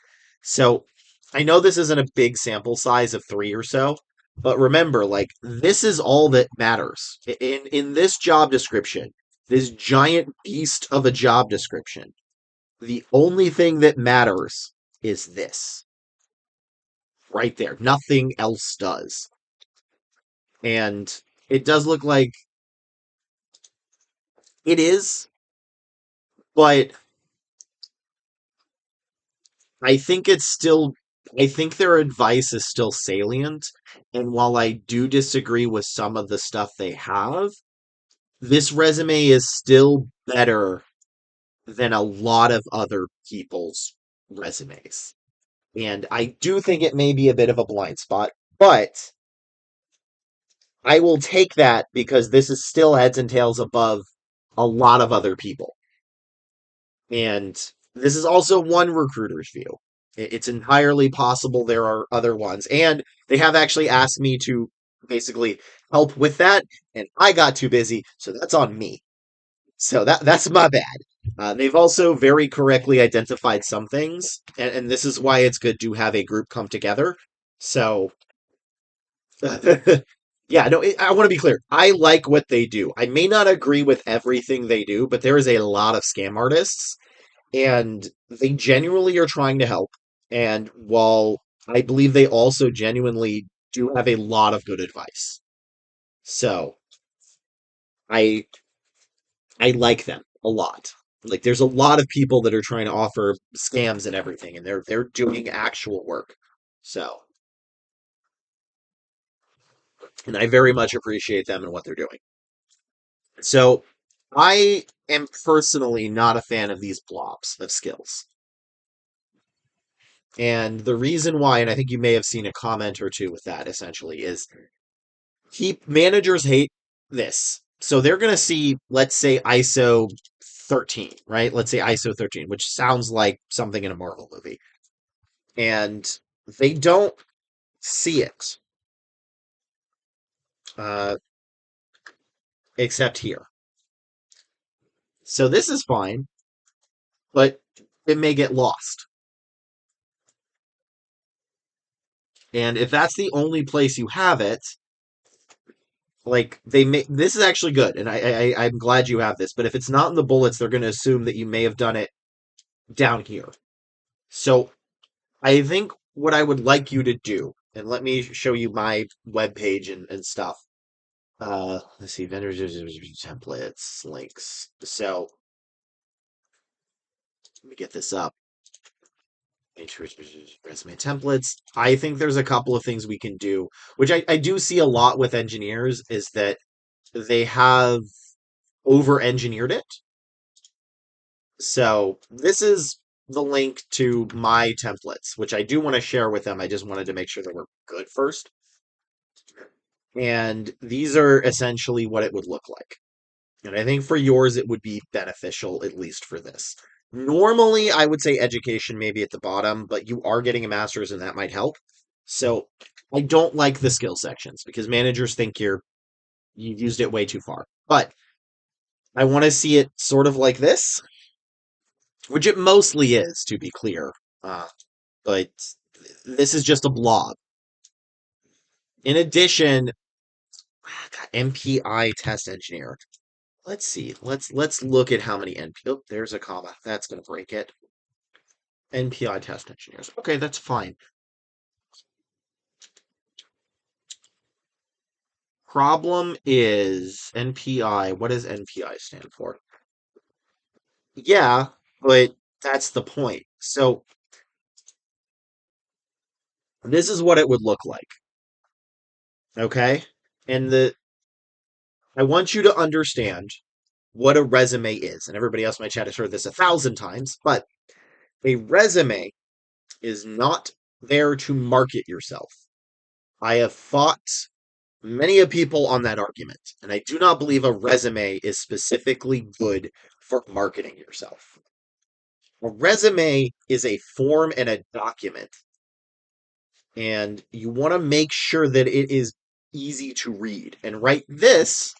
So I know this isn't a big sample size of three or so, but remember, like this is all that matters in this job description. This giant beast of a job description. The only thing that matters is this right there. Nothing else does. And it does look like it is, but I think it's still, I think their advice is still salient. And while I do disagree with some of the stuff they have, this resume is still better than a lot of other people's resumes. And I do think it may be a bit of a blind spot, but I will take that because this is still heads and tails above a lot of other people. And this is also one recruiter's view. It's entirely possible there are other ones. And they have actually asked me to basically help with that, and I got too busy, so that's on me. So that's my bad. They've also very correctly identified some things, and this is why it's good to have a group come together. So, yeah, no, I want to be clear. I like what they do. I may not agree with everything they do, but there is a lot of scam artists and they genuinely are trying to help. And while I believe they also genuinely do have a lot of good advice, so I I like them a lot. Like there's a lot of people that are trying to offer scams and everything, and they're doing actual work. So, and I very much appreciate them and what they're doing. So, I am personally not a fan of these blobs of skills. And the reason why, and I think you may have seen a comment or two with that essentially, is managers hate this. So they're going to see, let's say, ISO 13, right? Let's say ISO 13, which sounds like something in a Marvel movie. And they don't see it, uh, except here. So this is fine, but it may get lost. And if that's the only place you have it, like they may, this is actually good, and I'm glad you have this. But if it's not in the bullets, they're going to assume that you may have done it down here. So I think what I would like you to do, and let me show you my web page and stuff. Let's see, vendors, templates, links. So let me get this up. Resume templates. I think there's a couple of things we can do, which I do see a lot with engineers, is that they have over engineered it. So this is the link to my templates, which I do want to share with them. I just wanted to make sure they were good first. And these are essentially what it would look like. And I think for yours, it would be beneficial, at least for this. Normally, I would say education maybe at the bottom, but you are getting a master's and that might help. So I don't like the skill sections because managers think you've used it way too far. But I want to see it sort of like this, which it mostly is, to be clear. Uh, but this is just a blob. In addition, MPI test engineer. Let's see. Let's look at how many NP. Oh, there's a comma. That's going to break it. NPI test engineers. Okay, that's fine. Problem is NPI. What does NPI stand for? Yeah, but that's the point. So this is what it would look like. Okay? And I want you to understand what a resume is. And everybody else in my chat has heard this 1,000 times, but a resume is not there to market yourself. I have fought many of people on that argument, and I do not believe a resume is specifically good for marketing yourself. A resume is a form and a document, and you want to make sure that it is easy to read. And this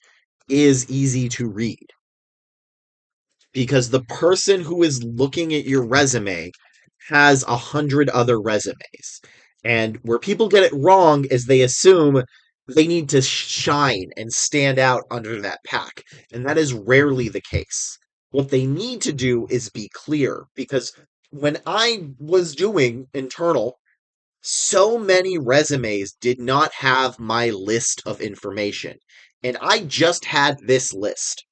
is easy to read because the person who is looking at your resume has 100 other resumes. And where people get it wrong is they assume they need to shine and stand out under that pack. And that is rarely the case. What they need to do is be clear because when I was doing internal, so many resumes did not have my list of information. And I just had this list.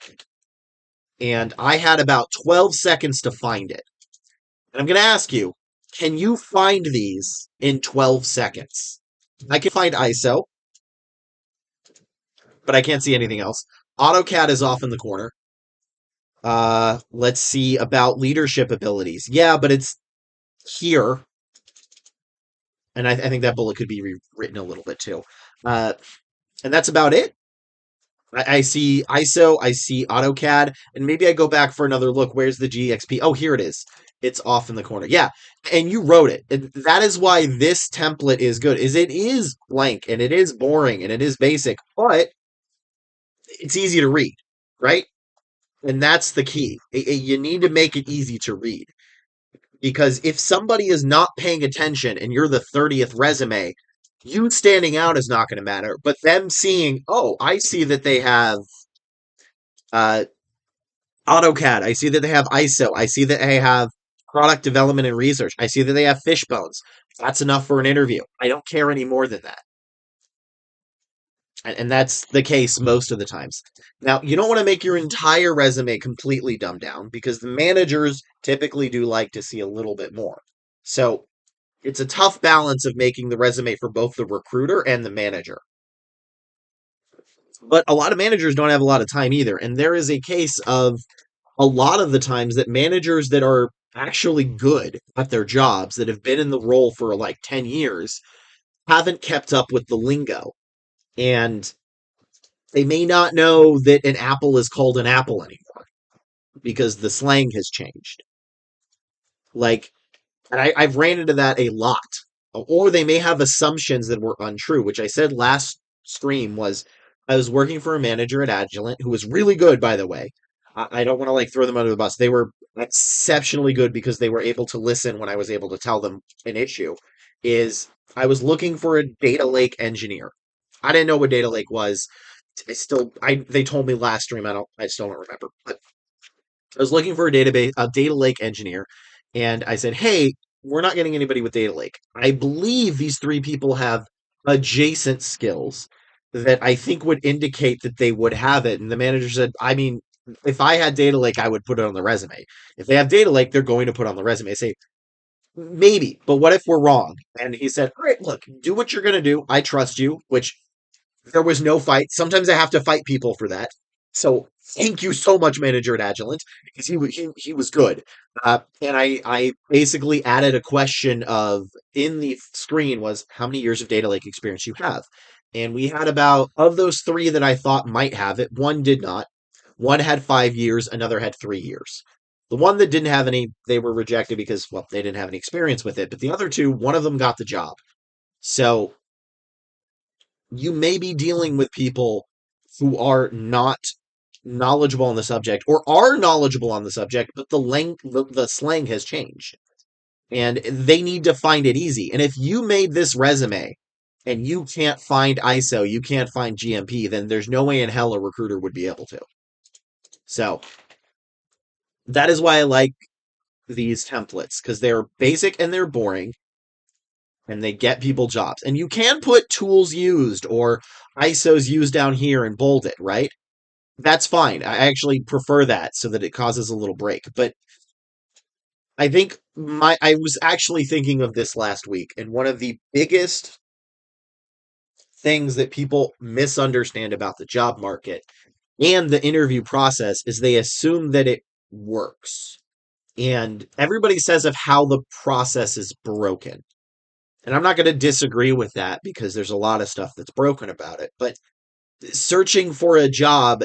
And I had about 12 seconds to find it. And I'm going to ask you, can you find these in 12 seconds? I can find ISO, but I can't see anything else. AutoCAD is off in the corner. Let's see about leadership abilities. Yeah, but it's here. And I think that bullet could be rewritten a little bit too. And that's about it. I see ISO, I see AutoCAD, and maybe I go back for another look. Where's the GXP? Oh, here it is. It's off in the corner. Yeah, and you wrote it. And that is why this template is good. Is it is blank and it is boring and it is basic, but it's easy to read, right? And that's the key. You need to make it easy to read because if somebody is not paying attention and you're the 30th resume, you standing out is not going to matter. But them seeing, oh, I see that they have uh, AutoCAD. I see that they have ISO. I see that they have product development and research. I see that they have Fishbones. That's enough for an interview. I don't care any more than that. And that's the case most of the times. Now, you don't want to make your entire resume completely dumbed down because the managers typically do like to see a little bit more. So it's a tough balance of making the resume for both the recruiter and the manager. But a lot of managers don't have a lot of time either. And there is a case of a lot of the times that managers that are actually good at their jobs, that have been in the role for like 10 years, haven't kept up with the lingo. And they may not know that an apple is called an apple anymore. because the slang has changed. Like, and I've ran into that a lot. Or they may have assumptions that were untrue, which I said last stream was I was working for a manager at Agilent who was really good, by the way. I don't want to like throw them under the bus. They were exceptionally good because they were able to listen when I was able to tell them an issue. Is I was looking for a data lake engineer. I didn't know what data lake was. I they told me last stream. I still don't remember. But I was looking for a data lake engineer, and I said, "Hey, we're not getting anybody with data lake. I believe these three people have adjacent skills that I think would indicate that they would have it." And the manager said, "I mean, if I had data lake, I would put it on the resume. If they have data lake, they're going to put it on the resume." I say, "Maybe, but what if we're wrong?" And he said, "All right, look, do what you're going to do. I trust you," which there was no fight. Sometimes I have to fight people for that. So thank you so much, manager at Agilent, because he was good. And I basically added a question of in the screen was how many years of data lake experience you have, and we had about of those three that I thought might have it, one did not. One had 5 years, another had 3 years. The one that didn't have any, they were rejected because well, they didn't have any experience with it. But the other two, one of them got the job. So you may be dealing with people who are not knowledgeable on the subject or are knowledgeable on the subject, but the slang has changed and they need to find it easy. And if you made this resume and you can't find ISO, you can't find GMP, then there's no way in hell a recruiter would be able to. So that is why I like these templates because they're basic and they're boring and they get people jobs. And you can put tools used or ISOs used down here and bold it, right? That's fine. I actually prefer that so that it causes a little break. But I think I was actually thinking of this last week, and one of the biggest things that people misunderstand about the job market and the interview process is they assume that it works. And everybody says of how the process is broken. And I'm not going to disagree with that because there's a lot of stuff that's broken about it. But searching for a job,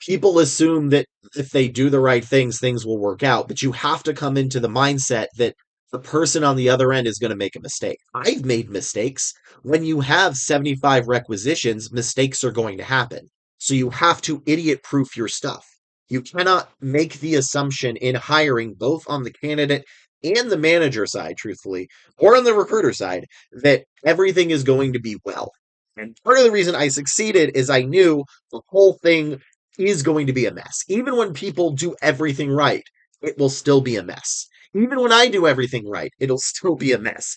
people assume that if they do the right things will work out. But you have to come into the mindset that the person on the other end is going to make a mistake. I've made mistakes. When you have 75 requisitions, mistakes are going to happen. So you have to idiot proof your stuff. You cannot make the assumption in hiring, both on the candidate and the manager side, truthfully, or on the recruiter side, that everything is going to be well. And part of the reason I succeeded is I knew the whole thing is going to be a mess. Even when people do everything right, it will still be a mess. Even when I do everything right, it'll still be a mess.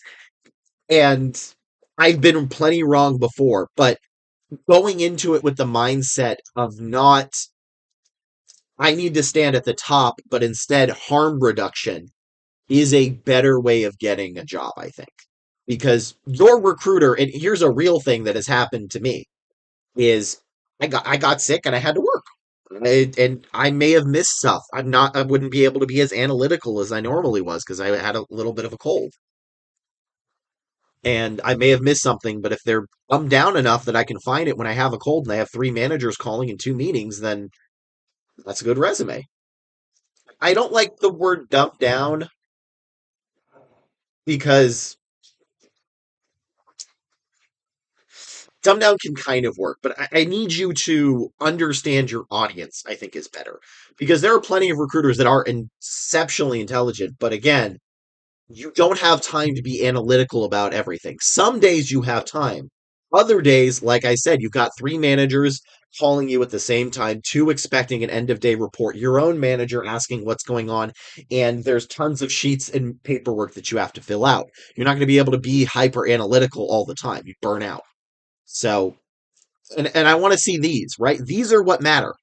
And I've been plenty wrong before, but going into it with the mindset of not, I need to stand at the top, but instead harm reduction is a better way of getting a job, I think. Because your recruiter, and here's a real thing that has happened to me, is I got sick and I had to work. And I may have missed stuff. I wouldn't be able to be as analytical as I normally was because I had a little bit of a cold. And I may have missed something, but if they're dumbed down enough that I can find it when I have a cold and I have three managers calling in two meetings, then that's a good resume. I don't like the word dumbed down because dumbed down can kind of work, but I need you to understand your audience, I think is better. Because there are plenty of recruiters that are exceptionally intelligent, but again, you don't have time to be analytical about everything. Some days you have time. Other days, like I said, you've got three managers calling you at the same time, two expecting an end of day report, your own manager asking what's going on, and there's tons of sheets and paperwork that you have to fill out. You're not going to be able to be hyper analytical all the time. You burn out. So, and I want to see these, right? These are what matter.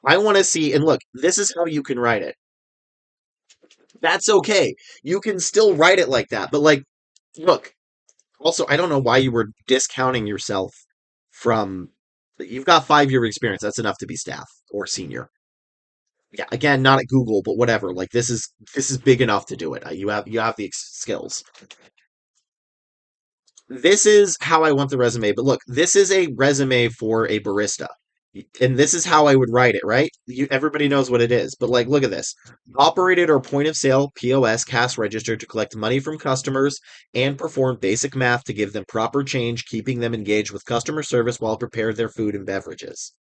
I want to see, and look, this is how you can write it. That's okay. You can still write it like that, but like, look, also, I don't know why you were discounting yourself from. You've got 5 year experience. That's enough to be staff or senior. Yeah, again, not at Google, but whatever. Like this is big enough to do it. You have the skills. This is how I want the resume. But look, this is a resume for a barista. And this is how I would write it, right? Everybody knows what it is, but like, look at this. Operated or point of sale POS cash register to collect money from customers and perform basic math to give them proper change, keeping them engaged with customer service while prepare their food and beverages.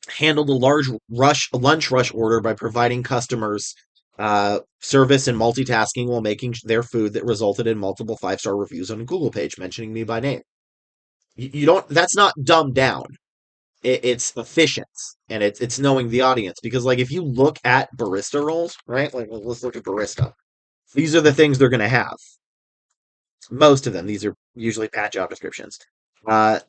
Handled a large lunch rush order by providing customers service and multitasking while making their food that resulted in multiple 5-star reviews on a Google page mentioning me by name. You don't. That's not dumbed down. It's efficient and it's knowing the audience because like if you look at barista roles, right? Like let's look at barista. These are the things they're going to have. Most of them. These are usually pat job descriptions. Uh,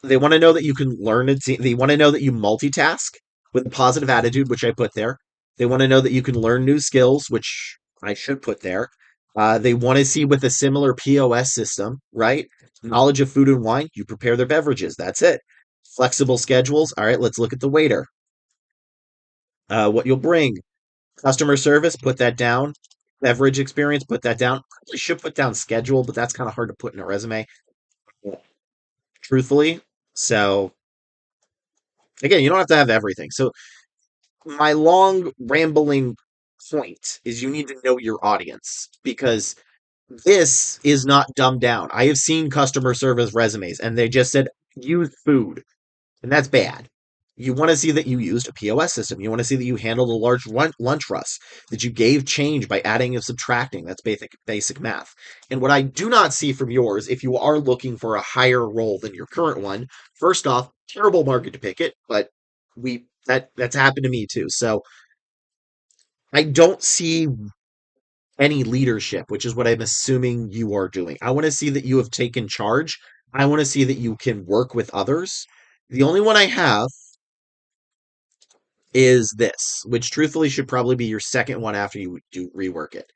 they want to know that you can learn it. They want to know that you multitask with a positive attitude, which I put there. They want to know that you can learn new skills, which I should put there. They want to see with a similar POS system, right? Knowledge of food and wine, you prepare their beverages. That's it. Flexible schedules. All right, let's look at the waiter. What you'll bring. Customer service, put that down. Beverage experience, put that down. Probably should put down schedule, but that's kind of hard to put in a resume, truthfully. So again, you don't have to have everything. So my long rambling point is you need to know your audience because this is not dumbed down. I have seen customer service resumes and they just said use food, and that's bad. You want to see that you used a POS system. You want to see that you handled a large lunch rush, that you gave change by adding and subtracting. That's basic math. And what I do not see from yours, if you are looking for a higher role than your current one, first off, terrible market to pick it, but that's happened to me too. So I don't see any leadership, which is what I'm assuming you are doing. I want to see that you have taken charge. I want to see that you can work with others. The only one I have is this, which truthfully should probably be your second one after you do rework it.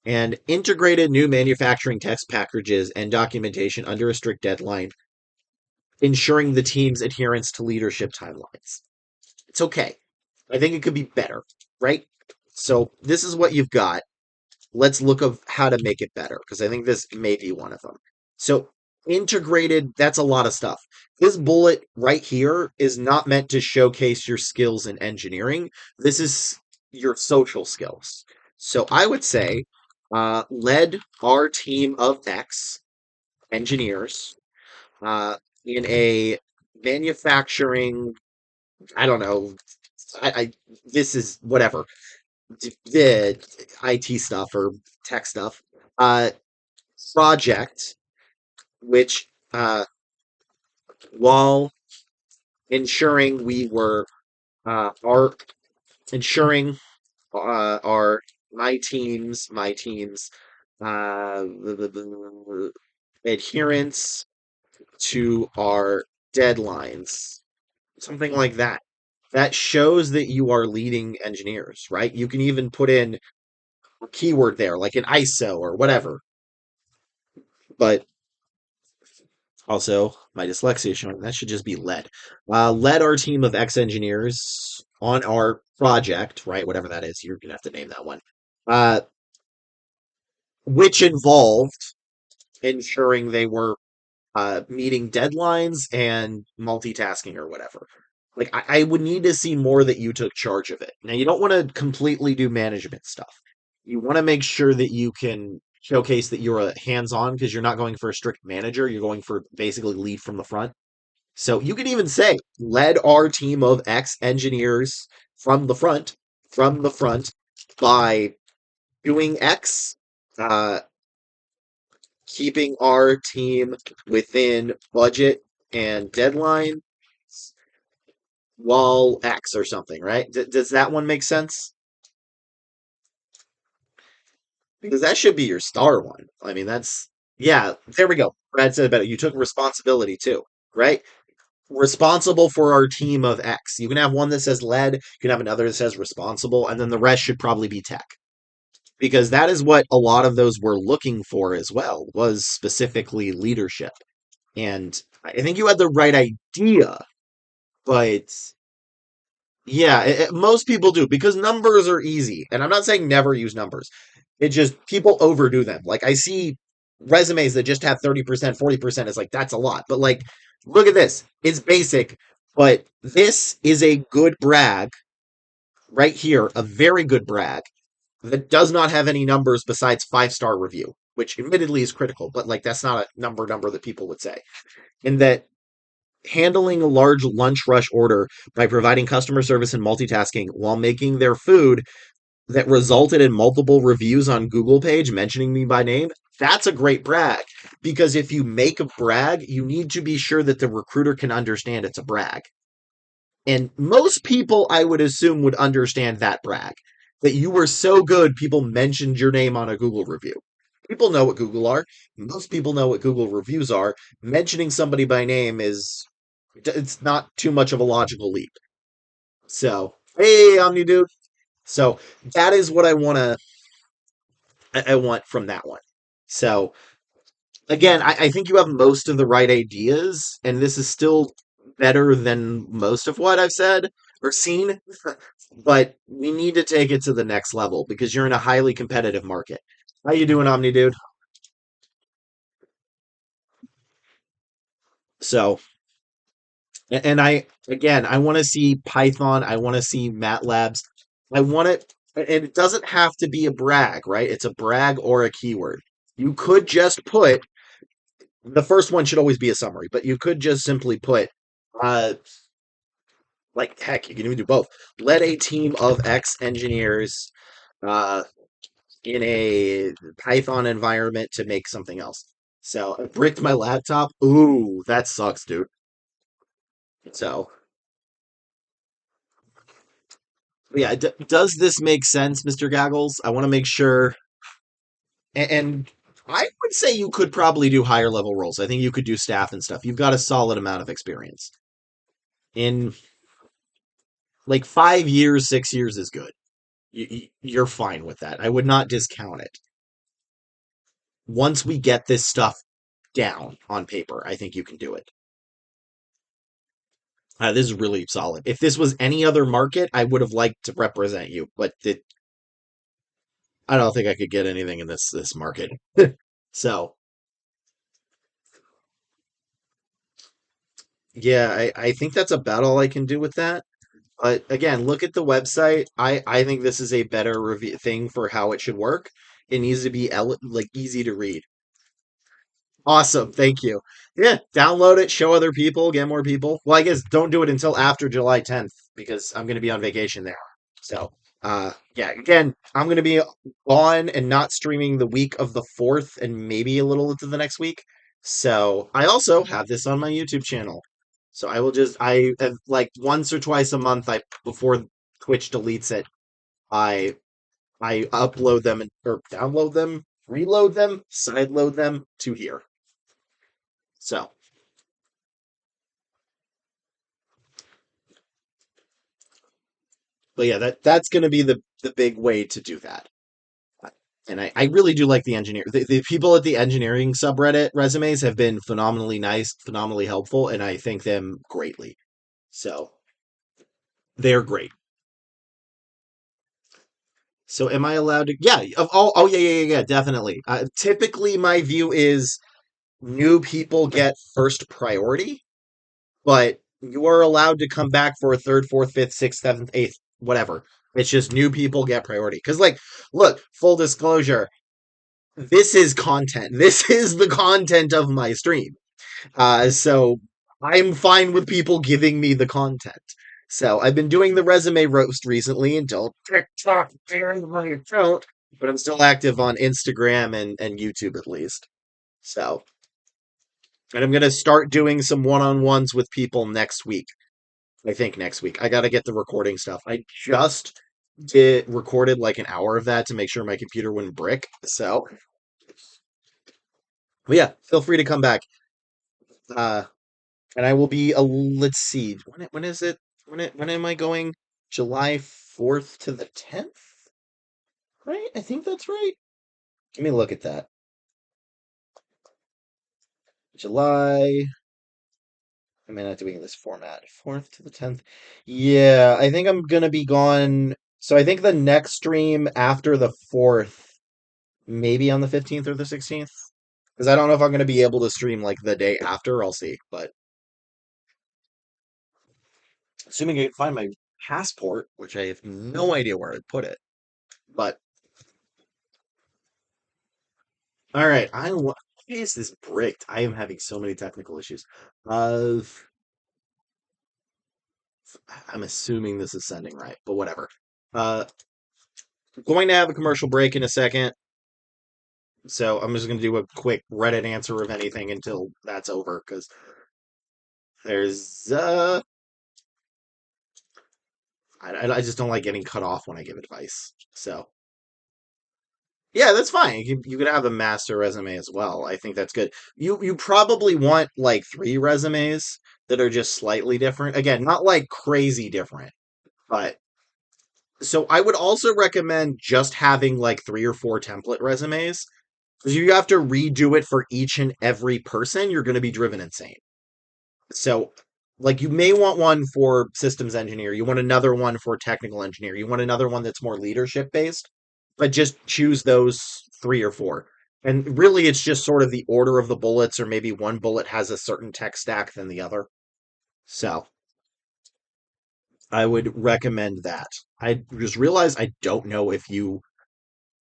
And integrated new manufacturing text packages and documentation under a strict deadline, ensuring the team's adherence to leadership timelines. It's okay. I think it could be better, right? So this is what you've got. Let's look of how to make it better because I think this may be one of them. So integrated, that's a lot of stuff. This bullet right here is not meant to showcase your skills in engineering. This is your social skills. So I would say led our team of X engineers uh, in a manufacturing, I don't know, I this is whatever the IT stuff or tech stuff uh, project, which while ensuring we were our ensuring our my teams uh, adherence to our deadlines, something like that. That shows that you are leading engineers, right? You can even put in a keyword there, like an ISO or whatever. But also, my dyslexia showing that should just be led. Led our team of ex engineers on our project, right? Whatever that is, you're gonna have to name that one. Uh, which involved ensuring they were meeting deadlines and multitasking or whatever. Like I would need to see more that you took charge of it. Now you don't want to completely do management stuff. You want to make sure that you can showcase that you're a hands-on because you're not going for a strict manager. You're going for basically lead from the front. So you can even say led our team of X engineers from the front by doing X, uh, keeping our team within budget and deadline while X or something, right? Does that one make sense? Because that should be your star one. I mean, yeah, there we go. Brad said about it. You took responsibility too, right? Responsible for our team of X. You can have one that says led, you can have another that says responsible, and then the rest should probably be tech. Because that is what a lot of those were looking for as well, was specifically leadership. And I think you had the right idea, but yeah, most people do because numbers are easy. And I'm not saying never use numbers. It just people overdo them. Like I see resumes that just have 30%, 40% is like, that's a lot. But like, look at this. It's basic, but this is a good brag right here, a very good brag that does not have any numbers besides 5-star review, which admittedly is critical, but like that's not a number that people would say. And that handling a large lunch rush order by providing customer service and multitasking while making their food that resulted in multiple reviews on Google page mentioning me by name, that's a great brag. Because if you make a brag, you need to be sure that the recruiter can understand it's a brag. And most people, I would assume, would understand that brag. That you were so good, people mentioned your name on a Google review. People know what Google are. Most people know what Google reviews are. Mentioning somebody by name is, it's not too much of a logical leap. So, hey, Omni Dude. So that is what I want from that one. So again, I think you have most of the right ideas, and this is still better than most of what I've said or seen. But we need to take it to the next level because you're in a highly competitive market. How you doing, Omni Dude? So, and I again, I want to see Python. I want to see MATLabs. I want it, and it doesn't have to be a brag, right? It's a brag or a keyword. You could just put the first one should always be a summary, but you could just simply put, uh, like heck, you can even do both. Led a team of X engineers uh, in a Python environment to make something else. So I bricked my laptop. Ooh, that sucks, dude. So yeah, does this make sense, Mr. Gaggles? I want to make sure, and I would say you could probably do higher level roles. I think you could do staff and stuff. You've got a solid amount of experience. In like 5 years, 6 years is good. You're fine with that. I would not discount it. Once we get this stuff down on paper, I think you can do it. This is really solid. If this was any other market, I would have liked to represent you, but I don't think I could get anything in this market. So yeah, I think that's about all I can do with that. But again, look at the website. I think this is a better review thing for how it should work. It needs to be like easy to read. Awesome. Thank you. Yeah, download it, show other people, get more people. Well, I guess don't do it until after July 10th because I'm going to be on vacation there. So, yeah, again, I'm going to be on and not streaming the week of the 4th and maybe a little into the next week. So, I also have this on my YouTube channel. So, I have like once or twice a month, before Twitch deletes it, I I upload them or download them, reload them, sideload them to here. So, but yeah, that's going to be the big way to do that. And I really do like the engineer. The people at the engineering subreddit resumes have been phenomenally nice, phenomenally helpful, and I thank them greatly. So they're great. So am I allowed to? Yeah. Oh yeah, yeah, yeah, yeah, definitely. Typically, my view is new people get first priority, but you are allowed to come back for a third, fourth, fifth, sixth, seventh, eighth, whatever. It's just new people get priority. Because, like, look, full disclosure, this is content. This is the content of my stream. So I'm fine with people giving me the content. So I've been doing the resume roast recently until TikTok banned my account, but I'm still active on Instagram and YouTube at least. So, and I'm gonna start doing some one-on-ones with people next week. I think next week. I gotta get the recording stuff. I just did recorded like an hour of that to make sure my computer wouldn't brick. So, but yeah, feel free to come back. Uh, and I will be let's see, when is it? When am I going? July 4th to the 10th? Right? I think that's right. Let me look at that. July. Am I not doing this format? 4th to the 10th. Yeah, I think I'm gonna be gone. So I think the next stream after the 4th, maybe on the 15th or the 16th. Because I don't know if I'm going to be able to stream like the day after. I'll see. But assuming I can find my passport, which I have no idea where I'd put it. But all right, why is this bricked? I am having so many technical issues. Uh, I'm assuming this is sending right, but whatever. Uh, going to have a commercial break in a second, so I'm just going to do a quick Reddit answer of anything until that's over because there's I just don't like getting cut off when I give advice. So yeah, that's fine. You could have a master resume as well. I think that's good. You probably want like three resumes that are just slightly different. Again, not like crazy different, but so I would also recommend just having like three or four template resumes because you have to redo it for each and every person. You're going to be driven insane. So, like, you may want one for systems engineer, you want another one for technical engineer, you want another one that's more leadership based, but just choose those three or four. And really, it's just sort of the order of the bullets, or maybe one bullet has a certain tech stack than the other. So, I would recommend that. I just realized I don't know if you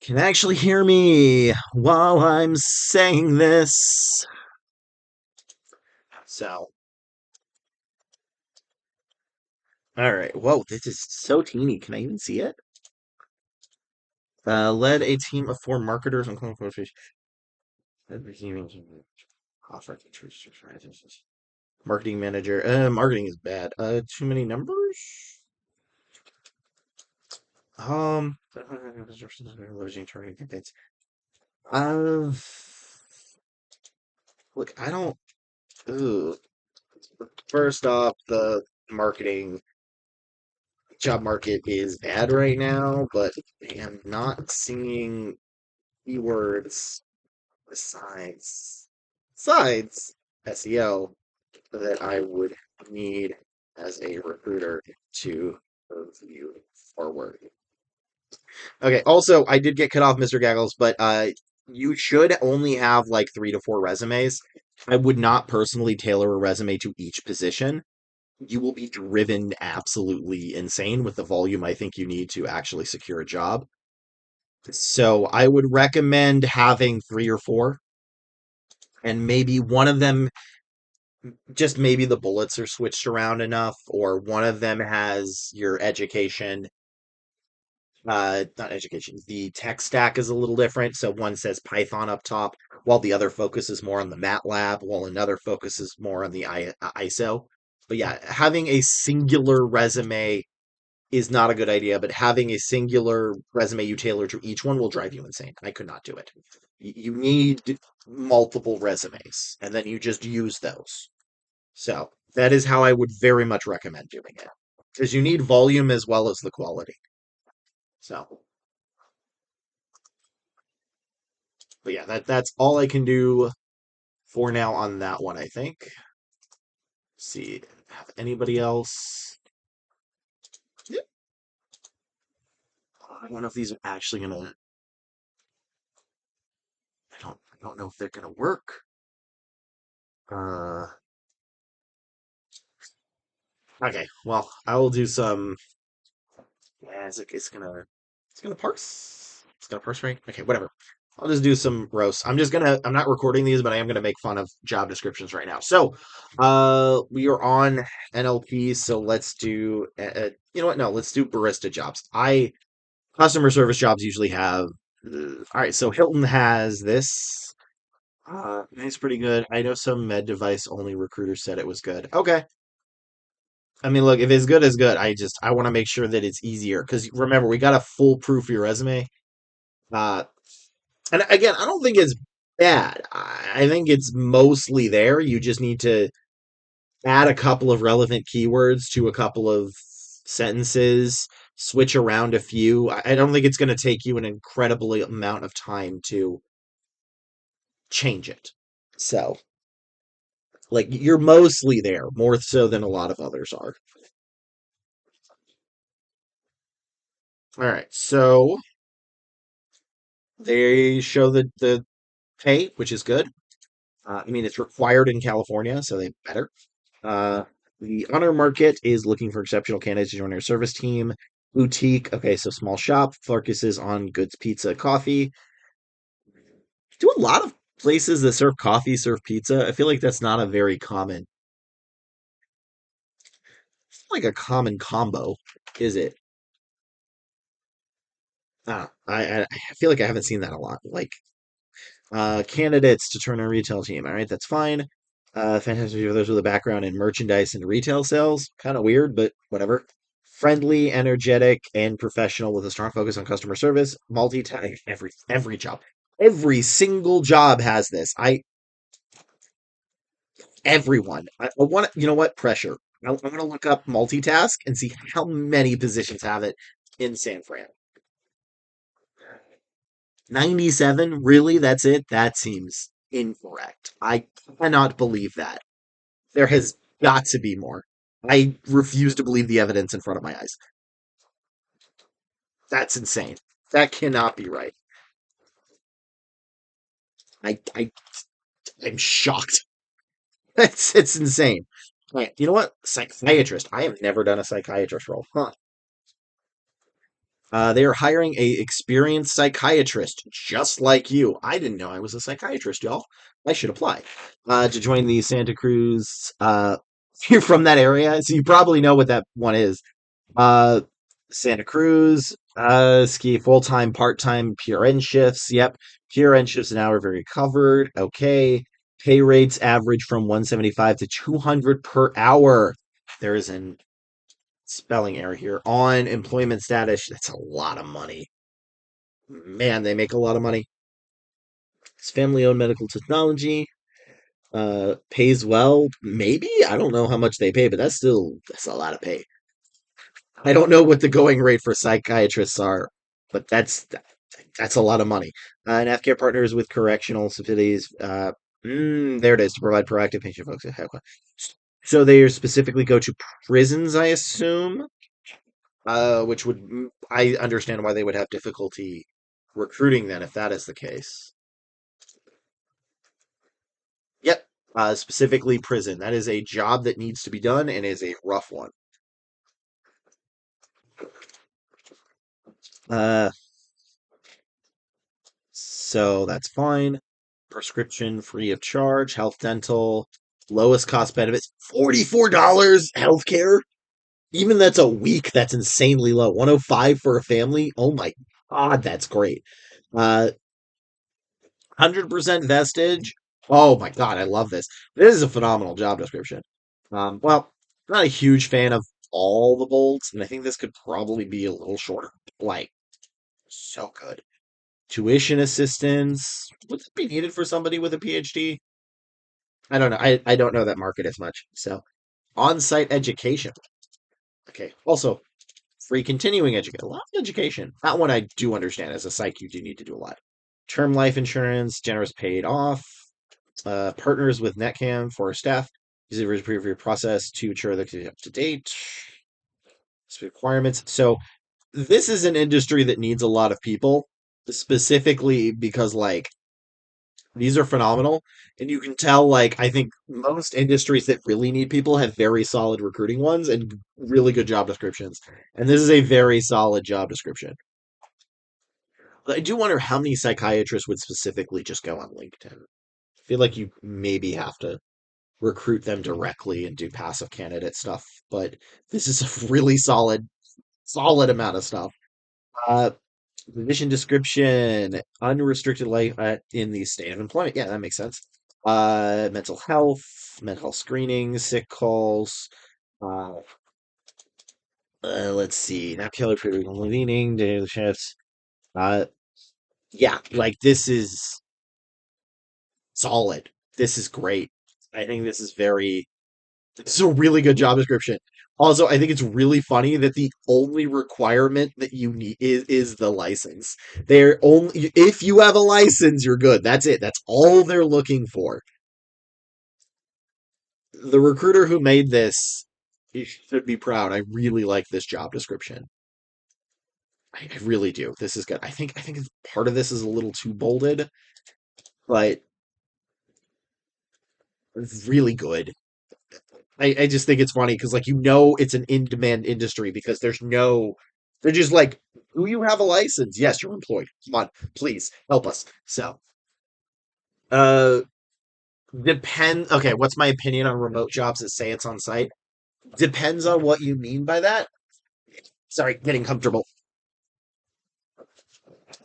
can actually hear me while I'm saying this. So, all right. Whoa, this is so teeny. Can I even see it? Led a team of four marketers and marketing manager. Marketing is bad. Too many numbers. Losing target campaigns. Uh, look, I don't. Ugh. First off, the marketing job market is bad right now, but I am not seeing keywords besides SEO that I would need as a recruiter to move you forward. Okay, also, I did get cut off, Mr. Gaggles, but you should only have like three to four resumes. I would not personally tailor a resume to each position. You will be driven absolutely insane with the volume I think you need to actually secure a job. So I would recommend having three or four, and maybe one of them, just maybe the bullets are switched around enough, or one of them has your education, not education, the tech stack is a little different. So one says Python up top, while the other focuses more on the MATLAB, while another focuses more on the ISO. But yeah, having a singular resume is not a good idea, but having a singular resume you tailor to each one will drive you insane. I could not do it. You need multiple resumes, and then you just use those. So that is how I would very much recommend doing it, because you need volume as well as the quality. So, but yeah, that's all I can do for now on that one. I think. Let's see, have anybody else? Yep. I don't know if these are actually gonna. I don't know if they're gonna work. Uh, okay. Well, I will do some. Yeah, it's gonna parse. It's gonna parse right. Okay, whatever. I'll just do some roasts. I'm not recording these, but I am gonna make fun of job descriptions right now. So, we are on NLP, so let's do, you know what? No, let's do barista jobs. Customer service jobs usually have, all right, so Hilton has this. It's pretty good. I know some med device only recruiters said it was good. Okay. I mean, look, if it's good, it's good. I want to make sure that it's easier because remember, we got to foolproof your resume. Uh, and again, I don't think it's bad. I think it's mostly there. You just need to add a couple of relevant keywords to a couple of sentences, switch around a few. I don't think it's going to take you an incredible amount of time to change it. So, like, you're mostly there, more so than a lot of others are. All right, so they show the pay, which is good. I mean, it's required in California, so they better. Uh, the honor market is looking for exceptional candidates to join their service team. Boutique, okay, so small shop focuses on goods, pizza, coffee. Do a lot of places that serve coffee serve pizza? I feel like that's not a very common, it's not like a common combo, is it? I feel like I haven't seen that a lot. Like candidates to turn a retail team. All right, that's fine. Fantastic for those with a background in merchandise and retail sales. Kind of weird, but whatever. Friendly, energetic, and professional with a strong focus on customer service. Multi every job, every single job has this. Everyone. I want you know what pressure. I'm going to look up multitask and see how many positions have it in San Fran. 97? Really? That's it? That seems incorrect. I cannot believe that. There has got to be more. I refuse to believe the evidence in front of my eyes. That's insane. That cannot be right. I, I I'm shocked. It's insane. Right, you know what? Psychiatrist. I have never done a psychiatrist role. Huh. They are hiring a experienced psychiatrist just like you. I didn't know I was a psychiatrist, y'all. I should apply to join the Santa Cruz. You're from that area, so you probably know what that one is. Uh, Santa Cruz, ski full time, part time, PRN shifts. Yep, PRN shifts now are very covered. Okay, pay rates average from 175 to 200 per hour. There is an spelling error here on employment status. That's a lot of money. Man, they make a lot of money. It's family owned medical technology. Pays well. Maybe I don't know how much they pay, but that's a lot of pay. I don't know what the going rate for psychiatrists are, but that's a lot of money. And healthcare partners with correctional facilities. There it is to provide proactive patient focused. So they specifically go to prisons, I assume. Which would I understand why they would have difficulty recruiting then if that is the case. Yep, specifically prison. That is a job that needs to be done and is a rough one. Uh, so that's fine. Prescription free of charge, health, dental, lowest cost benefits, $44 healthcare. Even that's a week, that's insanely low. 105 for a family. Oh my God, that's great. 100% vestige. Oh my God, I love this. This is a phenomenal job description. Well, I'm not a huge fan of all the bolts, and I think this could probably be a little shorter. Like, so good. Tuition assistance. Would that be needed for somebody with a PhD? I don't know. I don't know that market as much. So, on-site education. Okay. Also, free continuing education. A lot of education. That one I do understand. As a psych, you do need to do a lot. Term life insurance, generous paid off, partners with NetCam for staff. Use it to preview process to ensure that it's up to date. Requirements. So this is an industry that needs a lot of people, specifically because like these are phenomenal, and you can tell like I think most industries that really need people have very solid recruiting ones and really good job descriptions. And this is a very solid job description. But I do wonder how many psychiatrists would specifically just go on LinkedIn. I feel like you maybe have to recruit them directly and do passive candidate stuff. But this is a really solid amount of stuff. Uh, Position description: unrestricted life in the state of employment. Yeah, that makes sense. Mental health screening, sick calls. Uh, let's see. Not killer leaning, daily shifts. Uh, yeah, like this is solid. This is great. I think this is very It's a really good job description. Also, I think it's really funny that the only requirement that you need is the license. They're only if you have a license, you're good. That's it. That's all they're looking for. The recruiter who made this, he should be proud. I really like this job description. I really do. This is good. I think part of this is a little too bolded, but It's really good. I just think it's funny because, like, it's an in-demand industry because they're just like, do you have a license? Yes, you're employed. Come on, please help us. So, uh, okay, what's my opinion on remote jobs that say it's on site? Depends on what you mean by that. Sorry, getting comfortable.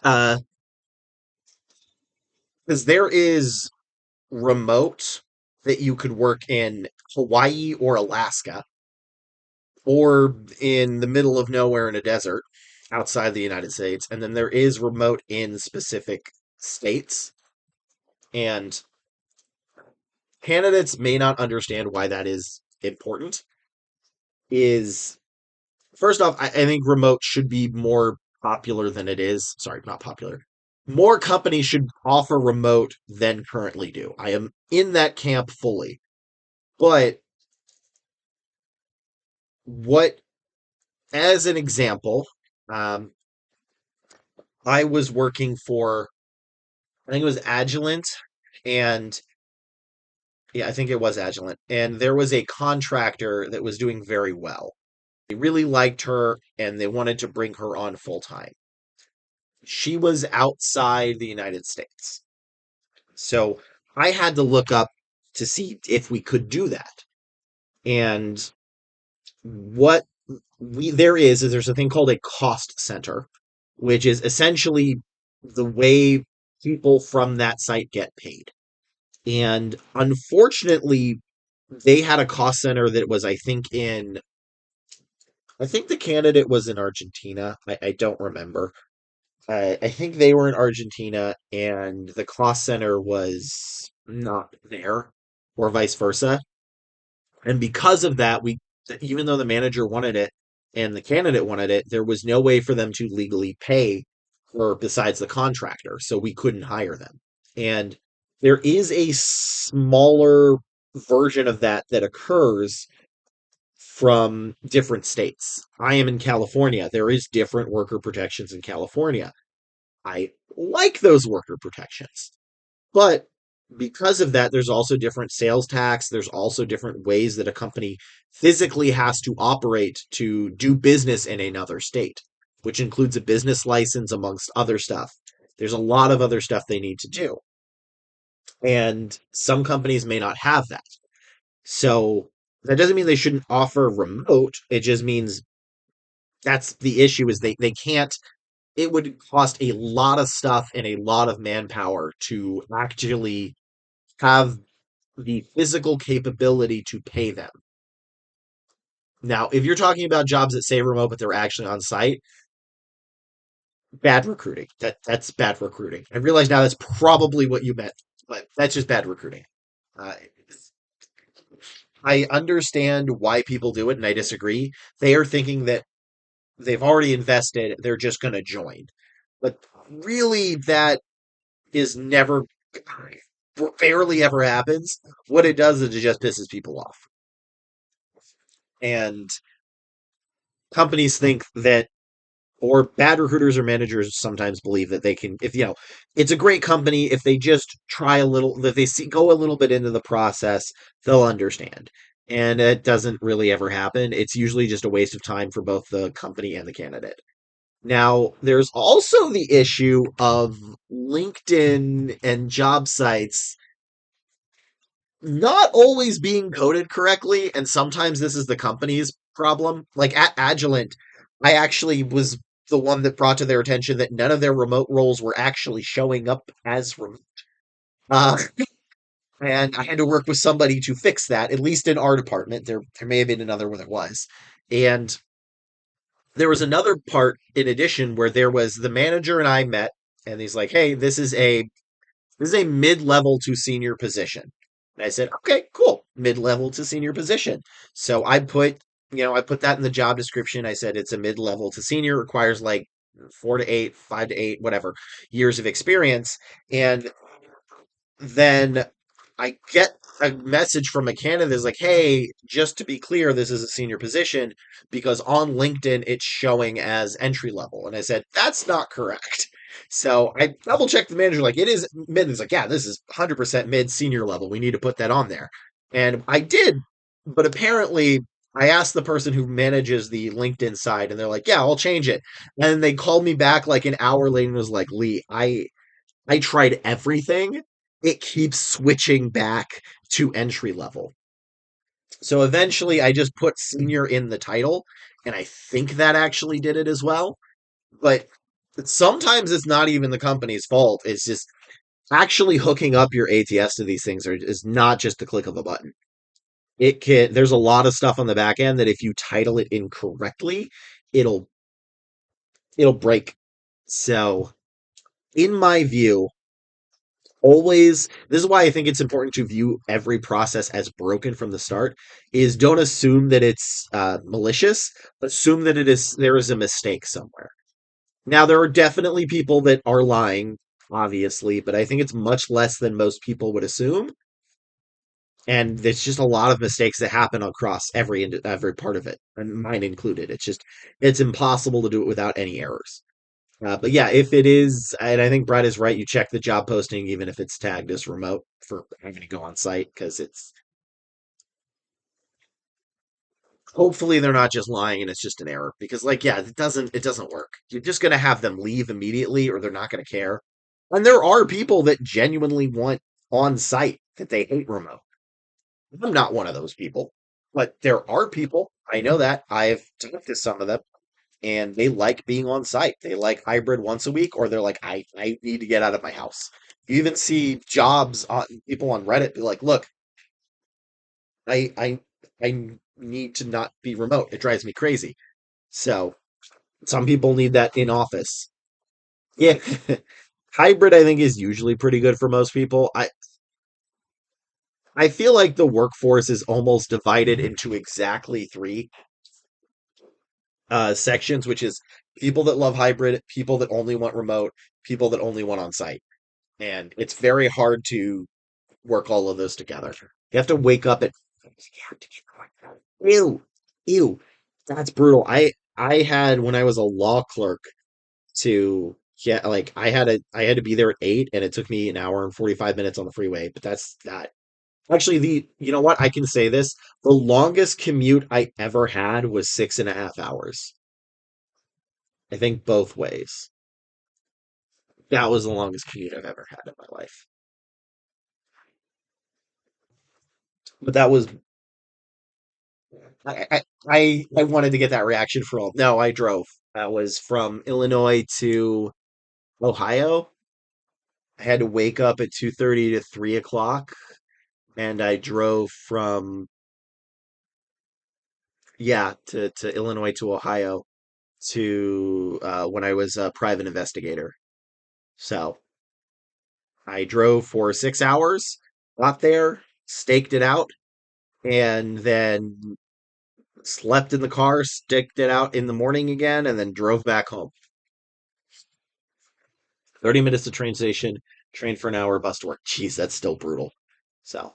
Uh, because there is remote that you could work in Hawaii or Alaska or in the middle of nowhere in a desert outside the United States. And then there is remote in specific states. And candidates may not understand why that is important. Is first off, I think remote should be more popular than it is. Sorry, not popular. More companies should offer remote than currently do. I am in that camp fully. But what, as an example, um, I was working for, I think it was Agilent, and yeah, I think it was Agilent, and there was a contractor that was doing very well. They really liked her, and they wanted to bring her on full time. She was outside the United States. So I had to look up to see if we could do that. And what there's a thing called a cost center, which is essentially the way people from that site get paid. And unfortunately, they had a cost center that was, I think the candidate was in Argentina. I don't remember. I think they were in Argentina and the cost center was not there, or vice versa. And because of that, even though the manager wanted it and the candidate wanted it, there was no way for them to legally pay for besides the contractor. So we couldn't hire them. And there is a smaller version of that that occurs from different states. I am in California. There is different worker protections in California. I like those worker protections. But because of that, there's also different sales tax. There's also different ways that a company physically has to operate to do business in another state, which includes a business license, amongst other stuff. There's a lot of other stuff they need to do. And some companies may not have that. So that doesn't mean they shouldn't offer remote. It just means that's the issue is they can't, it would cost a lot of stuff and a lot of manpower to actually have the physical capability to pay them. Now, if you're talking about jobs that say remote but they're actually on site, bad recruiting. That's bad recruiting. I realize now that's probably what you meant, but that's just bad recruiting. Uh, I understand why people do it, and I disagree. They are thinking that they've already invested; they're just going to join. But really, that is never, barely ever happens. What it does is it just pisses people off, and companies think that, or bad recruiters or managers sometimes believe that they can, if it's a great company, if they just try a little, if they go a little bit into the process, they'll understand. And it doesn't really ever happen. It's usually just a waste of time for both the company and the candidate. Now, there's also the issue of LinkedIn and job sites not always being coded correctly, and sometimes this is the company's problem. Like at Agilent, I actually was the one that brought to their attention that none of their remote roles were actually showing up as remote. Uh, and I had to work with somebody to fix that, at least in our department. There may have been another one that was. And there was another part in addition where there was the manager and I met, and he's like, "Hey, this is a mid-level to senior position." And I said, "Okay, cool. Mid-level to senior position." So I put that in the job description. I said it's a mid-level to senior, requires like 4 to 8, 5 to 8, whatever years of experience. And then I get a message from a candidate that's like, "Hey, just to be clear, this is a senior position because on LinkedIn it's showing as entry level." And I said, "That's not correct." So I double checked the manager, like, it is mid. He's like, yeah, this is 100% mid senior level. We need to put that on there. And I did, but apparently I asked the person who manages the LinkedIn side, and they're like, yeah, I'll change it. And they called me back like an hour later and was like, Lee, I tried everything. It keeps switching back to entry level. So eventually I just put senior in the title, and I think that actually did it as well. But sometimes it's not even the company's fault. It's just actually hooking up your ATS to these things is not just the click of a button. There's a lot of stuff on the back end that if you title it incorrectly, it'll it'll break. So, in my view, always this is why I think it's important to view every process as broken from the start, is don't assume that it's malicious. Assume that there is a mistake somewhere. Now, there are definitely people that are lying, obviously, but I think it's much less than most people would assume. And there's just a lot of mistakes that happen across every part of it, and mine included. It's impossible to do it without any errors. But yeah, if it is, and I think Brett is right, you check the job posting, even if it's tagged as remote, for having to go on site, because it's hopefully they're not just lying and it's just an error. Because like, yeah, it doesn't work. You're just gonna have them leave immediately, or they're not gonna care. And there are people that genuinely want on site, that they hate remote. I'm not one of those people, but there are people. I know that. I've talked to some of them, and they like being on site. They like hybrid once a week, or they're like, I need to get out of my house. You even see jobs on people on Reddit be like, look, I I need to not be remote. It drives me crazy. So some people need that in office. Yeah. Hybrid, I think, is usually pretty good for most people. I feel like the workforce is almost divided into exactly three sections, which is people that love hybrid, people that only want remote, people that only want on site. And it's very hard to work all of those together. You have to wake up at ew, ew. That's brutal. I had when I was a law clerk to yeah, like I had to be there at 8, and it took me an hour and 45 minutes on the freeway. But that's that. Actually, the you know what? I can say this. The longest commute I ever had was 6.5 hours. I think both ways. That was the longest commute I've ever had in my life. But that was I wanted to get that reaction from all. No, I drove. That was from Illinois to Ohio. I had to wake up at 2:30 to 3 o'clock, and I drove from yeah to Illinois to Ohio to when I was a private investigator. So I drove for 6 hours, got there, staked it out, and then slept in the car, staked it out in the morning again, and then drove back home. 30 minutes to train station, train for an hour, bus to work. Jeez, that's still brutal. So,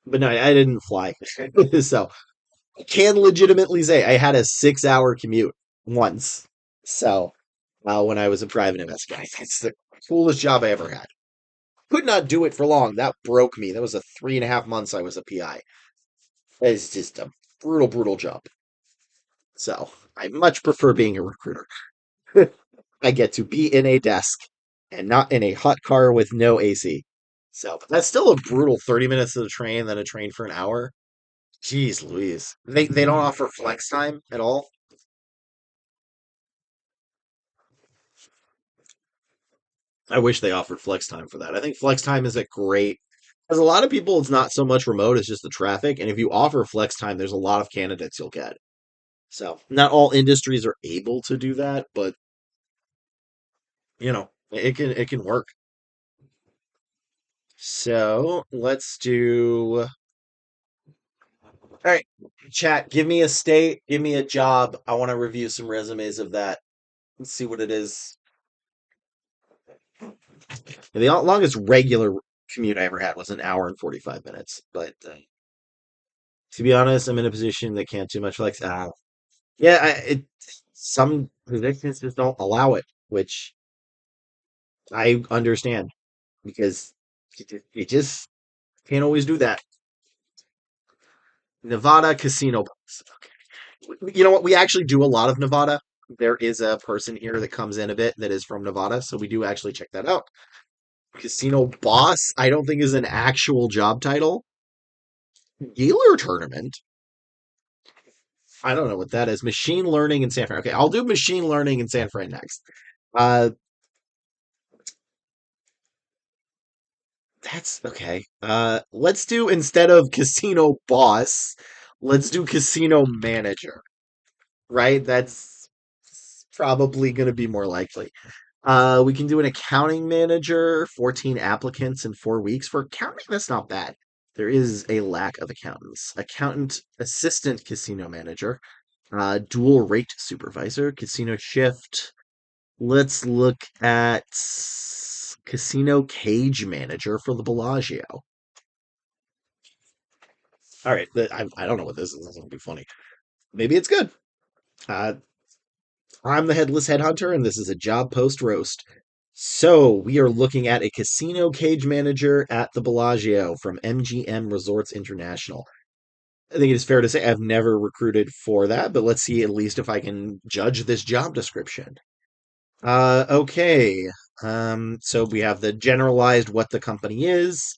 but no, I didn't fly. So I can legitimately say I had a 6 hour commute once. So, when I was a private investigator, it's the coolest job I ever had. Could not do it for long. That broke me. That was a 3.5 months I was a PI. It's just a brutal, brutal job. So I much prefer being a recruiter. I get to be in a desk and not in a hot car with no AC. So but that's still a brutal 30 minutes of the train, then a train for an hour. Jeez Louise. They don't offer flex time at all. I wish they offered flex time for that. I think flex time is a great because a lot of people it's not so much remote, it's just the traffic. And if you offer flex time, there's a lot of candidates you'll get. So not all industries are able to do that, but it can work. So let's do all right, chat. Give me a state. Give me a job. I want to review some resumes of that. Let's see what it is. The longest regular commute I ever had was an hour and 45 minutes. But to be honest, I'm in a position that can't do much flex. Yeah, some positions just don't allow it. which I understand because you just can't always do that. Nevada casino. You know what? We actually do a lot of Nevada. There is a person here that comes in a bit that is from Nevada, so we do actually check that out. Casino boss, I don't think is an actual job title. Dealer tournament. I don't know what that is. Machine learning in San Fran. Okay, I'll do machine learning in San Fran next. Uh, that's okay. Let's do instead of casino boss, let's do casino manager. Right? That's probably going to be more likely. We can do an accounting manager, 14 applicants in 4 weeks. For accounting, that's not bad. There is a lack of accountants. Accountant assistant casino manager, dual rate supervisor, casino shift. Let's look at casino cage manager for the Bellagio. All right, I don't know what this is. This is going to be funny. Maybe it's good. Uh, I'm the Headless Headhunter, and this is a job post roast. So, we are looking at a casino cage manager at the Bellagio from MGM Resorts International. I think it is fair to say I've never recruited for that, but let's see at least if I can judge this job description. Okay. So we have the generalized what the company is,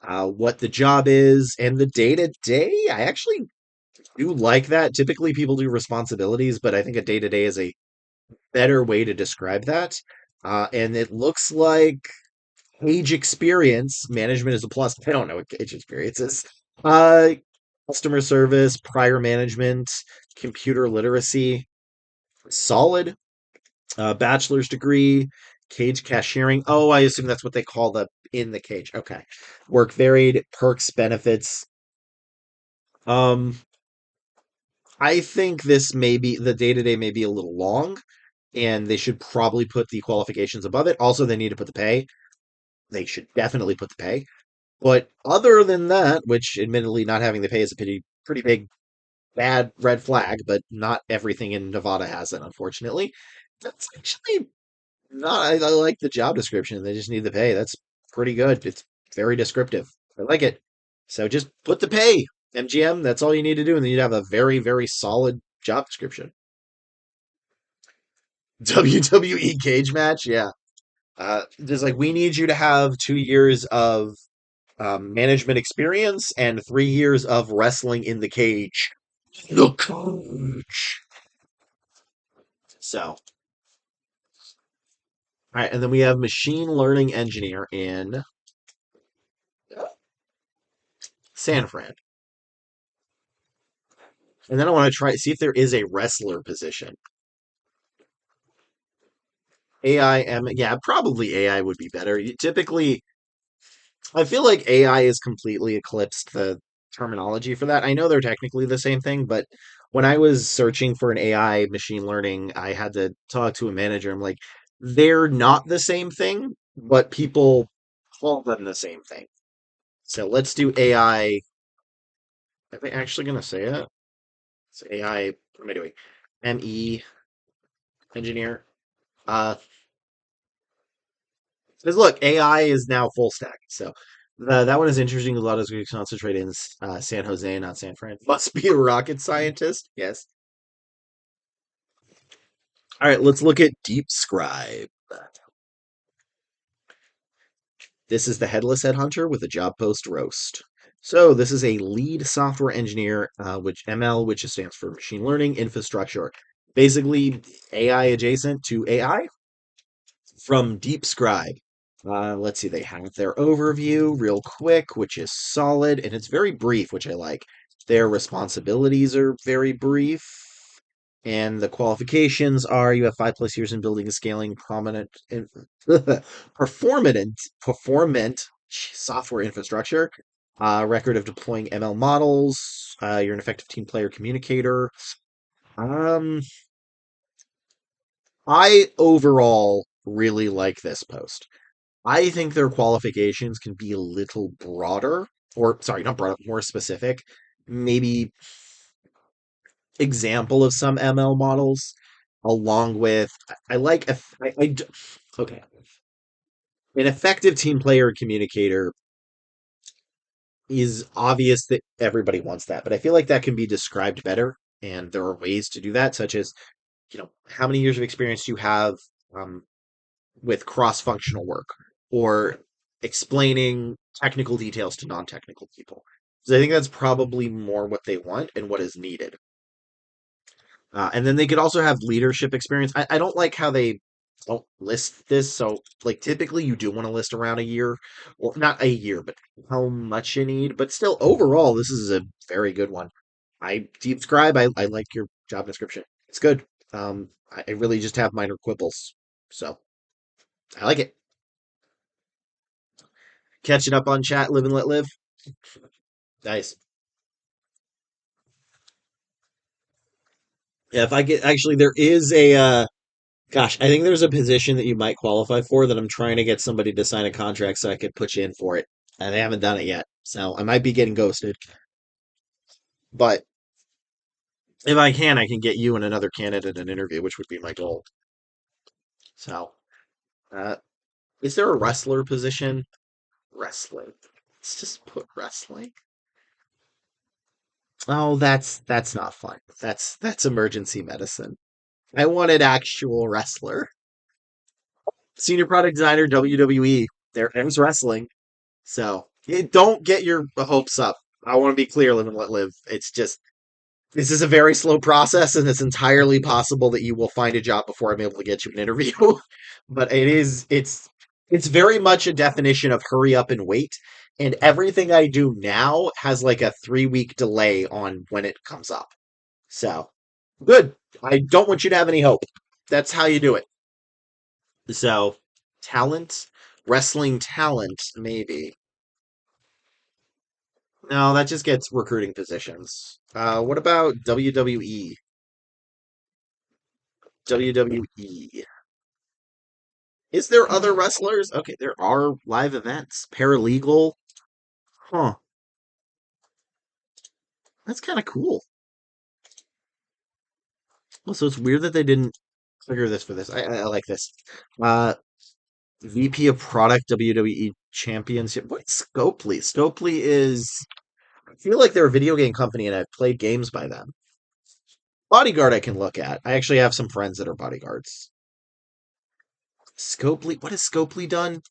what the job is, and the day to day. I actually do like that. Typically, people do responsibilities, but I think a day to day is a better way to describe that. And it looks like Cage experience management is a plus. I don't know what Cage experience is. Uh, Customer service, prior management, computer literacy, solid. Bachelor's degree, cage cashiering. Oh, I assume that's what they call the in the cage. Okay. Work varied, perks, benefits. Um, I think this may be the day to day may be a little long, and they should probably put the qualifications above it. Also, they need to put the pay. They should definitely put the pay. But other than that, which admittedly not having the pay is a pretty big bad red flag, but not everything in Nevada has it, unfortunately. That's actually not. I like the job description. They just need the pay. That's pretty good. It's very descriptive. I like it. So just put the pay. MGM, that's all you need to do, and then you'd have a very, very solid job description. WWE cage match, yeah. Just like we need you to have 2 years of management experience and 3 years of wrestling in the cage. The cage. So, all right, and then we have machine learning engineer in San Fran. And then I want to try see if there is a wrestler position. Yeah, probably AI would be better. Typically, I feel like AI has completely eclipsed the terminology for that. I know they're technically the same thing, but when I was searching for an AI machine learning, I had to talk to a manager. I'm like, they're not the same thing, but people call them the same thing. So let's do AI. Are they actually going to say it? It's AI. What am I doing? ME engineer. Uh, Because look, AI is now full stack. So that one is interesting. A lot of us concentrate in San Jose, not San Fran. Must be a rocket scientist. Yes. All right, let's look at Deep Scribe. This is the Headless Headhunter with a job post roast. So this is a lead software engineer, which ML, which stands for machine learning infrastructure. Basically, AI adjacent to AI from Deep Scribe. Let's see, they have their overview real quick, which is solid, and it's very brief, which I like. Their responsibilities are very brief, and the qualifications are you have 5+ years in building and scaling prominent, performant software infrastructure, record of deploying ML models, you're an effective team player communicator. Um, I overall really like this post. I think their qualifications can be a little broader, or sorry, not broader, more specific. Maybe example of some ML models. along with I like okay, an effective team player and communicator is obvious that everybody wants that, but I feel like that can be described better, and there are ways to do that, such as how many years of experience do you have um, with cross-functional work or explaining technical details to non-technical people. So I think that's probably more what they want and what is needed. And then they could also have leadership experience. I don't like how they don't list this. So, like, typically you do want to list around a year, or not a year, but how much you need. But still, overall, this is a very good one. I deep scribe. I like your job description. It's good. I really just have minor quibbles. So I like it. Catching up on chat, live and let live. Nice. Yeah, if I get actually, there is a gosh, I think there's a position that you might qualify for that I'm trying to get somebody to sign a contract so I could put you in for it, and they haven't done it yet. So I might be getting ghosted, but if I can get you and another candidate an interview, which would be my goal. So, uh, is there a wrestler position? Wrestling. Let's just put wrestling. Oh, that's not fun. That's emergency medicine. I wanted actual wrestler. Senior product designer, WWE. There's wrestling. So don't get your hopes up. I want to be clear, live and let live. It's just this is a very slow process, and it's entirely possible that you will find a job before I'm able to get you an interview. But it's very much a definition of hurry up and wait. And everything I do now has like a 3 week delay on when it comes up. So good. I don't want you to have any hope. That's how you do it. So talent, wrestling talent, maybe. No, that just gets recruiting positions. What about WWE? WWE. Is there other wrestlers? Okay, there are live events. Paralegal. Huh. That's kind of cool. Well, so it's weird that they didn't figure this for this. I like this. Uh, VP of Product WWE Championship. What's Scopely? Scopely is. I feel like they're a video game company, and I've played games by them. Bodyguard, I can look at. I actually have some friends that are bodyguards. Scopely. What has Scopely done?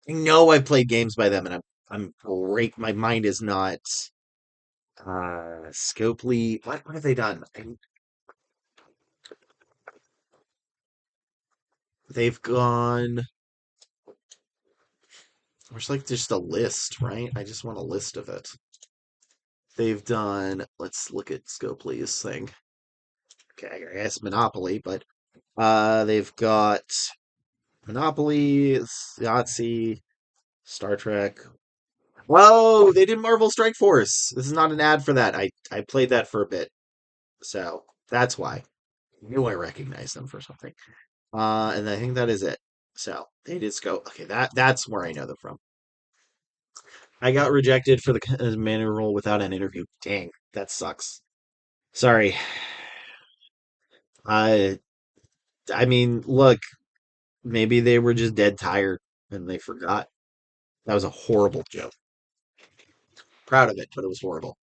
I know I've played games by them, and I'm great. My mind is not. Scopely. What have they done? They've gone. There's like just a list, right? I just want a list of it. They've done. Let's look at Scopely's thing. Okay, I guess Monopoly, but they've got Monopoly, Yahtzee, Star Trek. Whoa, they did Marvel Strike Force. This is not an ad for that. I played that for a bit, so that's why. I knew I recognized them for something. And I think that is it. So they did scope. Okay, that's where I know them from. I got rejected for the manager role without an interview. Dang, that sucks. Sorry. I I mean, look, maybe they were just dead tired and they forgot. That was a horrible joke. Proud of it, but it was horrible.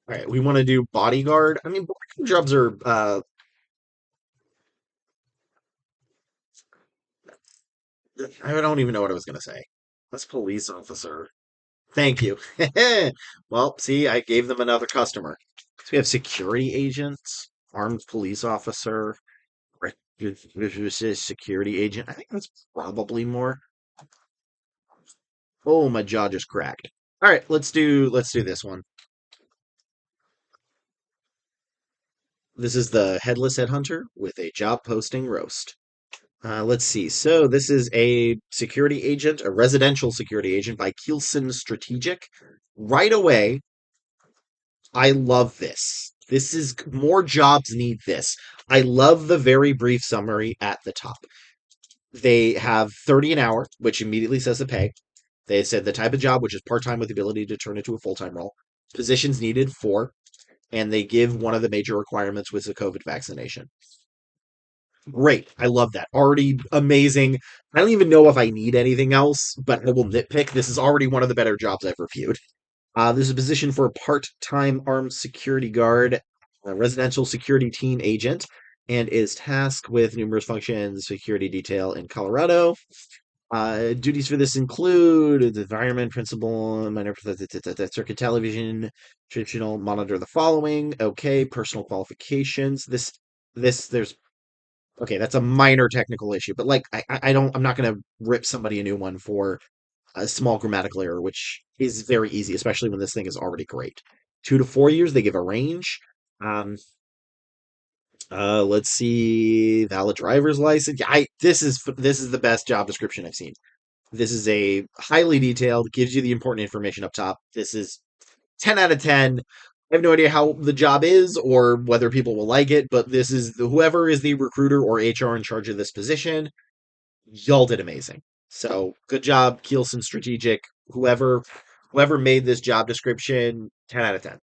All right, we want to do bodyguard. I mean, bodyguard jobs are. I don't even know what I was gonna say. That's police officer. Thank you. Well, see, I gave them another customer. So we have security agents, armed police officer, security agent. I think that's probably more. Oh, my jaw just cracked. All right, let's do this one. This is the Headless Headhunter with a job posting roast. Let's see. So this is a security agent, a residential security agent by Kielson Strategic. Right away, I love this. This is more jobs need this. I love the very brief summary at the top. They have 30 an hour, which immediately says the pay. They said the type of job, which is part time with the ability to turn into a full time role. Positions needed for and they give one of the major requirements was a COVID vaccination. Great. I love that. Already amazing. I don't even know if I need anything else, but I will nitpick. This is already one of the better jobs I've reviewed. This is a position for a part-time armed security guard, a residential security team agent, and is tasked with numerous functions, security detail in Colorado. Duties for this include the environment principal, minor circuit television, traditional monitor the following. Okay, personal qualifications. There's okay. That's a minor technical issue, but like I don't. I'm not going to rip somebody a new one for a small grammatical error, which is very easy, especially when this thing is already great. 2 to 4 years, they give a range. Um, let's see, valid driver's license. Yeah, this is the best job description I've seen. This is a highly detailed, gives you the important information up top. This is 10 out of 10. I have no idea how the job is or whether people will like it, but this is whoever is the recruiter or HR in charge of this position. Y'all did amazing. So good job, Kielson Strategic. Whoever made this job description, 10 out of 10.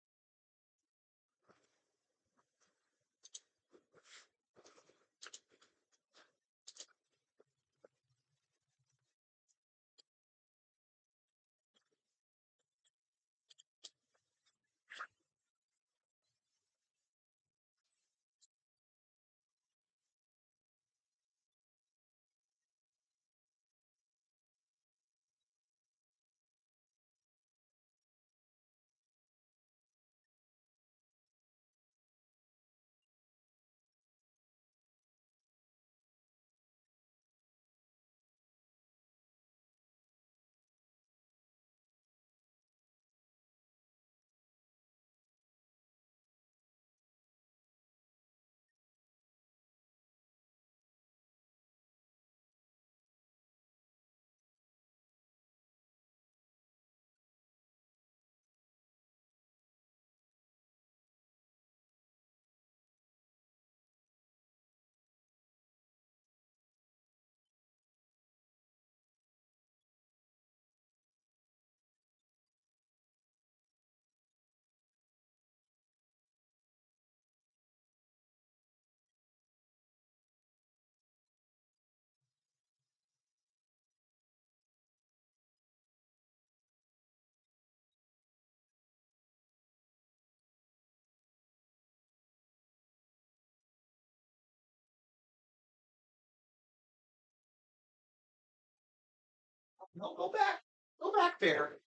No, go back. Go back there.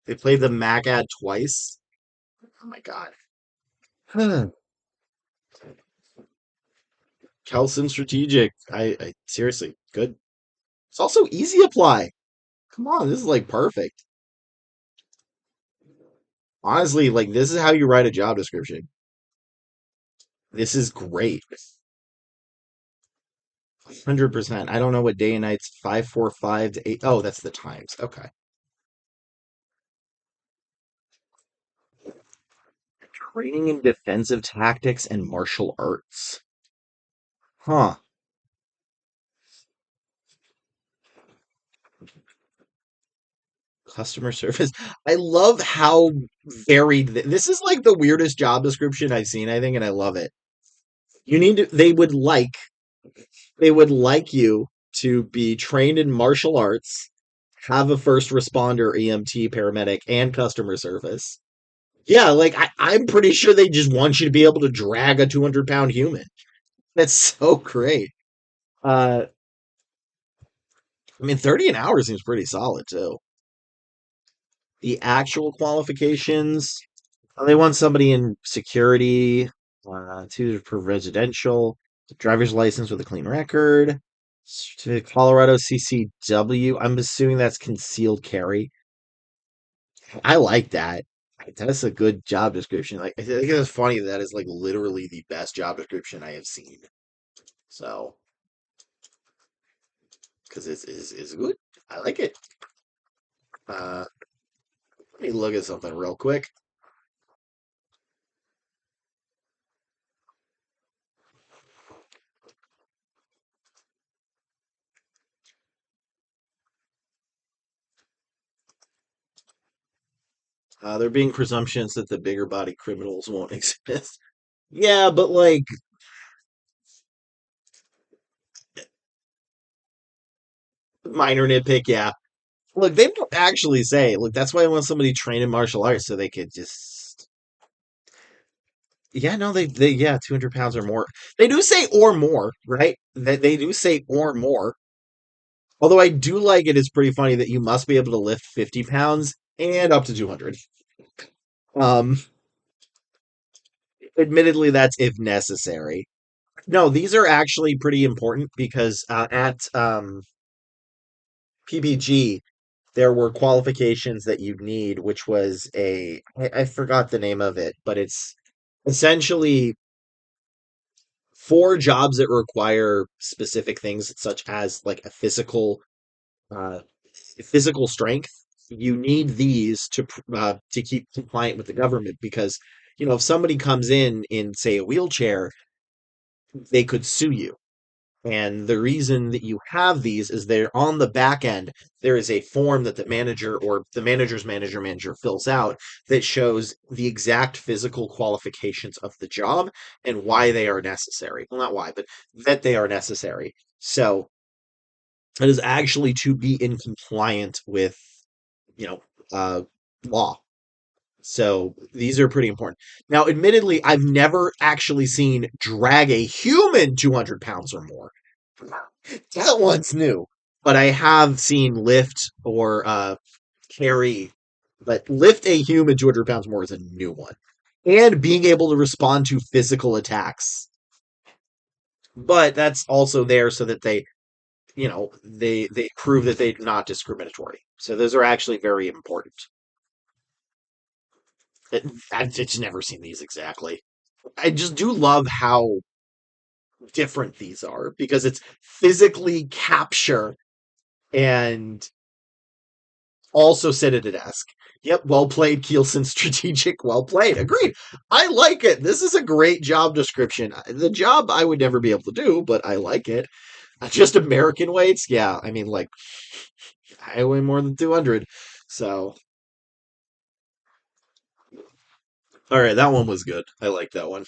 They played the Mac ad twice. Oh my god. Kelson Strategic. I seriously good. It's also easy apply. Come on, this is like perfect. Honestly, like this is how you write a job description. This is great. 100%. I don't know what day and night's 545 to 8. Oh, that's the times. Okay. Training in defensive tactics and martial arts. Huh. Customer service. I love how varied this is like the weirdest job description I've seen, I think, and I love it. You need to they would like you to be trained in martial arts, have a first responder, EMT, paramedic, and customer service. Yeah, like I'm pretty sure they just want you to be able to drag a 200-pound human. That's so great. Uh, I mean, 30 an hour seems pretty solid too. The actual qualifications, they want somebody in security, two for residential, driver's license with a clean record, Colorado CCW. I'm assuming that's concealed carry. I like that. That's a good job description. Like, I think it's funny that is like literally the best job description I have seen. So, because it's good. I like it. Uh, Let me look at something real quick. There being presumptions that the bigger body criminals won't exist. Yeah, but like minor nitpick, yeah. Look, they don't actually say. Look, that's why I want somebody trained in martial arts so they could just. Yeah, no, they yeah, 200 pounds or more. They do say or more, right? That they do say or more. Although I do like it, it's pretty funny that you must be able to lift 50 pounds and up to 200. Um, admittedly, that's if necessary. No, these are actually pretty important because at PPG, there were qualifications that you'd need, which was I forgot the name of it, but it's essentially for jobs that require specific things, such as like a uh, physical strength. You need these to keep compliant with the government because if somebody comes in say a wheelchair, they could sue you. And the reason that you have these is they're on the back end. There is a form that the manager or the manager's manager fills out that shows the exact physical qualifications of the job and why they are necessary. Well, not why, but that they are necessary. So it is actually to be in compliant with, you know, law. So these are pretty important. Now, admittedly, I've never actually seen drag a human 200 pounds or more. That one's new. But I have seen lift or carry, but lift a human 200 pounds more is a new one. And being able to respond to physical attacks. But that's also there so that they prove that they're not discriminatory. So those are actually very important. I've just never seen these exactly. I just do love how different these are because it's physically capture and also sit at a desk. Yep, well played, Keelson. Strategic, well played. Agreed. I like it. This is a great job description. The job I would never be able to do, but I like it. Just American weights? Yeah, I mean, like, I weigh more than 200. So, all right, that one was good. I like that one.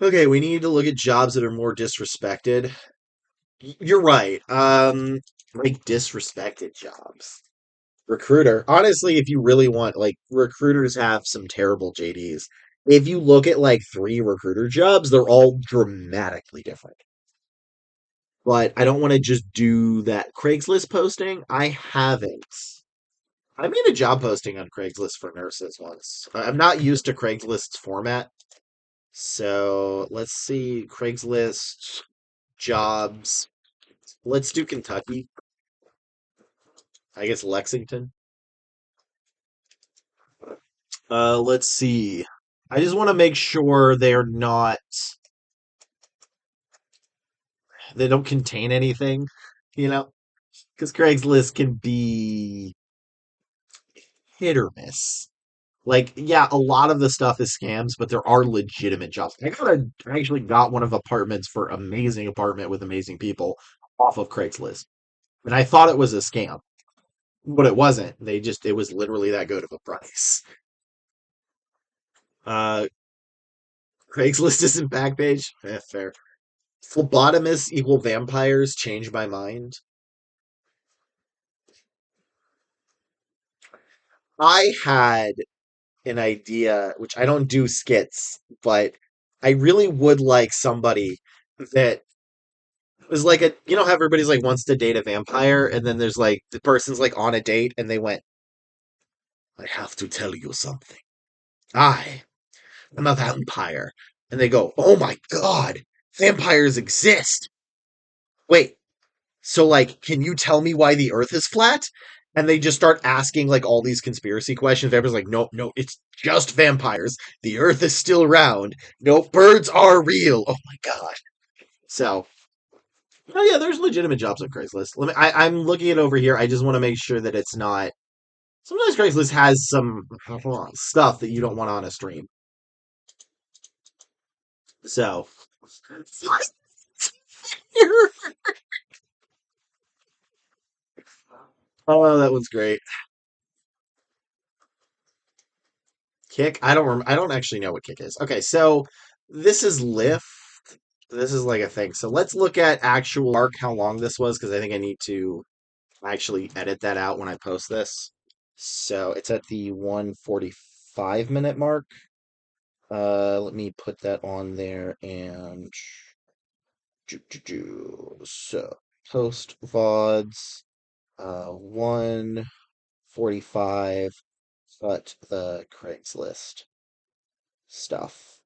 Okay, we need to look at jobs that are more disrespected. You're right. Like disrespected jobs. Recruiter. Honestly, if you really want, like, recruiters have some terrible JDs. If you look at like three recruiter jobs, they're all dramatically different. But I don't want to just do that Craigslist posting. I haven't. I made a job posting on Craigslist for nurses once. I'm not used to Craigslist's format. So let's see. Craigslist jobs. Let's do Kentucky. I guess Lexington. Let's see. I just want to make sure they don't contain anything, you know, because Craigslist can be hit or miss. Like, yeah, a lot of the stuff is scams, but there are legitimate jobs. I actually got one of apartments for amazing apartment with amazing people off of Craigslist, and I thought it was a scam, but it wasn't. It was literally that good of a price. Uh, Craigslist isn't Backpage. Fair. Phlebotomists equal vampires. Change my mind. I had an idea, which I don't do skits, but I really would like somebody that was like how everybody's like wants to date a vampire, and then there's like the person's like on a date and they went, I have to tell you something. I am a vampire. And they go, oh my God, vampires exist. Wait, so, like, can you tell me why the Earth is flat? And they just start asking like all these conspiracy questions. Everyone's like, no, no, it's just vampires. The Earth is still round. No, birds are real. Oh my god. So, oh yeah, there's legitimate jobs on Craigslist. I'm looking it over here. I just want to make sure that it's not. Sometimes Craigslist has some stuff that you don't want on a stream. So, oh, that one's great. Kick. I don't actually know what kick is. Okay, so this is lift. This is like a thing. So let's look at actual mark how long this was because I think I need to actually edit that out when I post this. So it's at the 1:45 minute mark. Let me put that on there and so post VODs 1:45, but the Craigslist stuff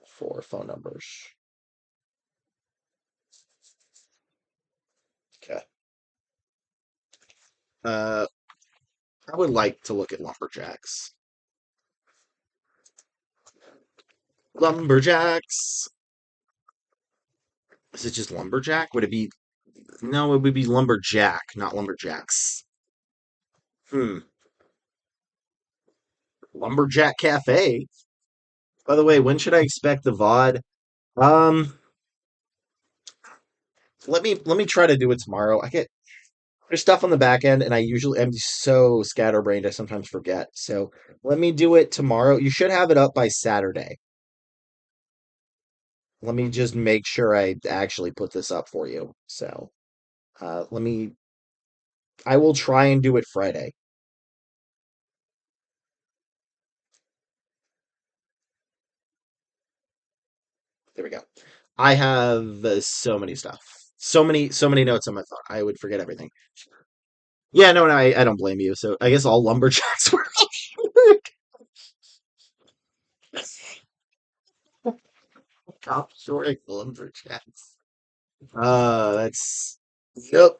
for phone numbers. Okay. Uh, I would like to look at lumberjacks. Lumberjacks. Is it just lumberjack? Would it be? No, it would be lumberjack, not lumberjacks. Hmm. Lumberjack Cafe. By the way, when should I expect the VOD? Um, let me try to do it tomorrow. I get there's stuff on the back end, and I'm so scatterbrained I sometimes forget. So let me do it tomorrow. You should have it up by Saturday. Let me just make sure I actually put this up for you. So let me. I will try and do it Friday. There we go. I have so many stuff, so many notes on my phone. I would forget everything. Yeah, no, I don't blame you. So I guess all lumberjacks were offshoring lumberjacks. That's yep.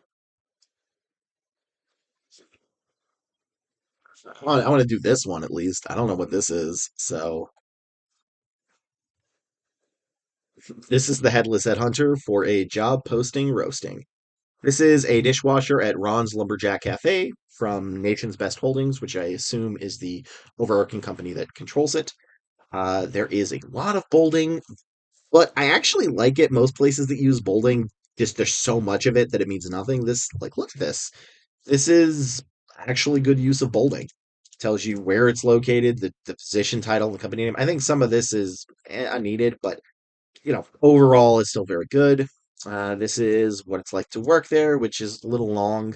I want to do this one at least. I don't know what this is. So this is the Headless Headhunter for a job posting roasting. This is a dishwasher at Ron's Lumberjack Cafe from Nation's Best Holdings, which I assume is the overarching company that controls it. There is a lot of bolding, but I actually like it. Most places that use bolding, just there's so much of it that it means nothing. This, like, look at this. This is actually good use of bolding. Tells you where it's located, the position title, the company name. I think some of this is unneeded, but overall, it's still very good. This is what it's like to work there, which is a little long.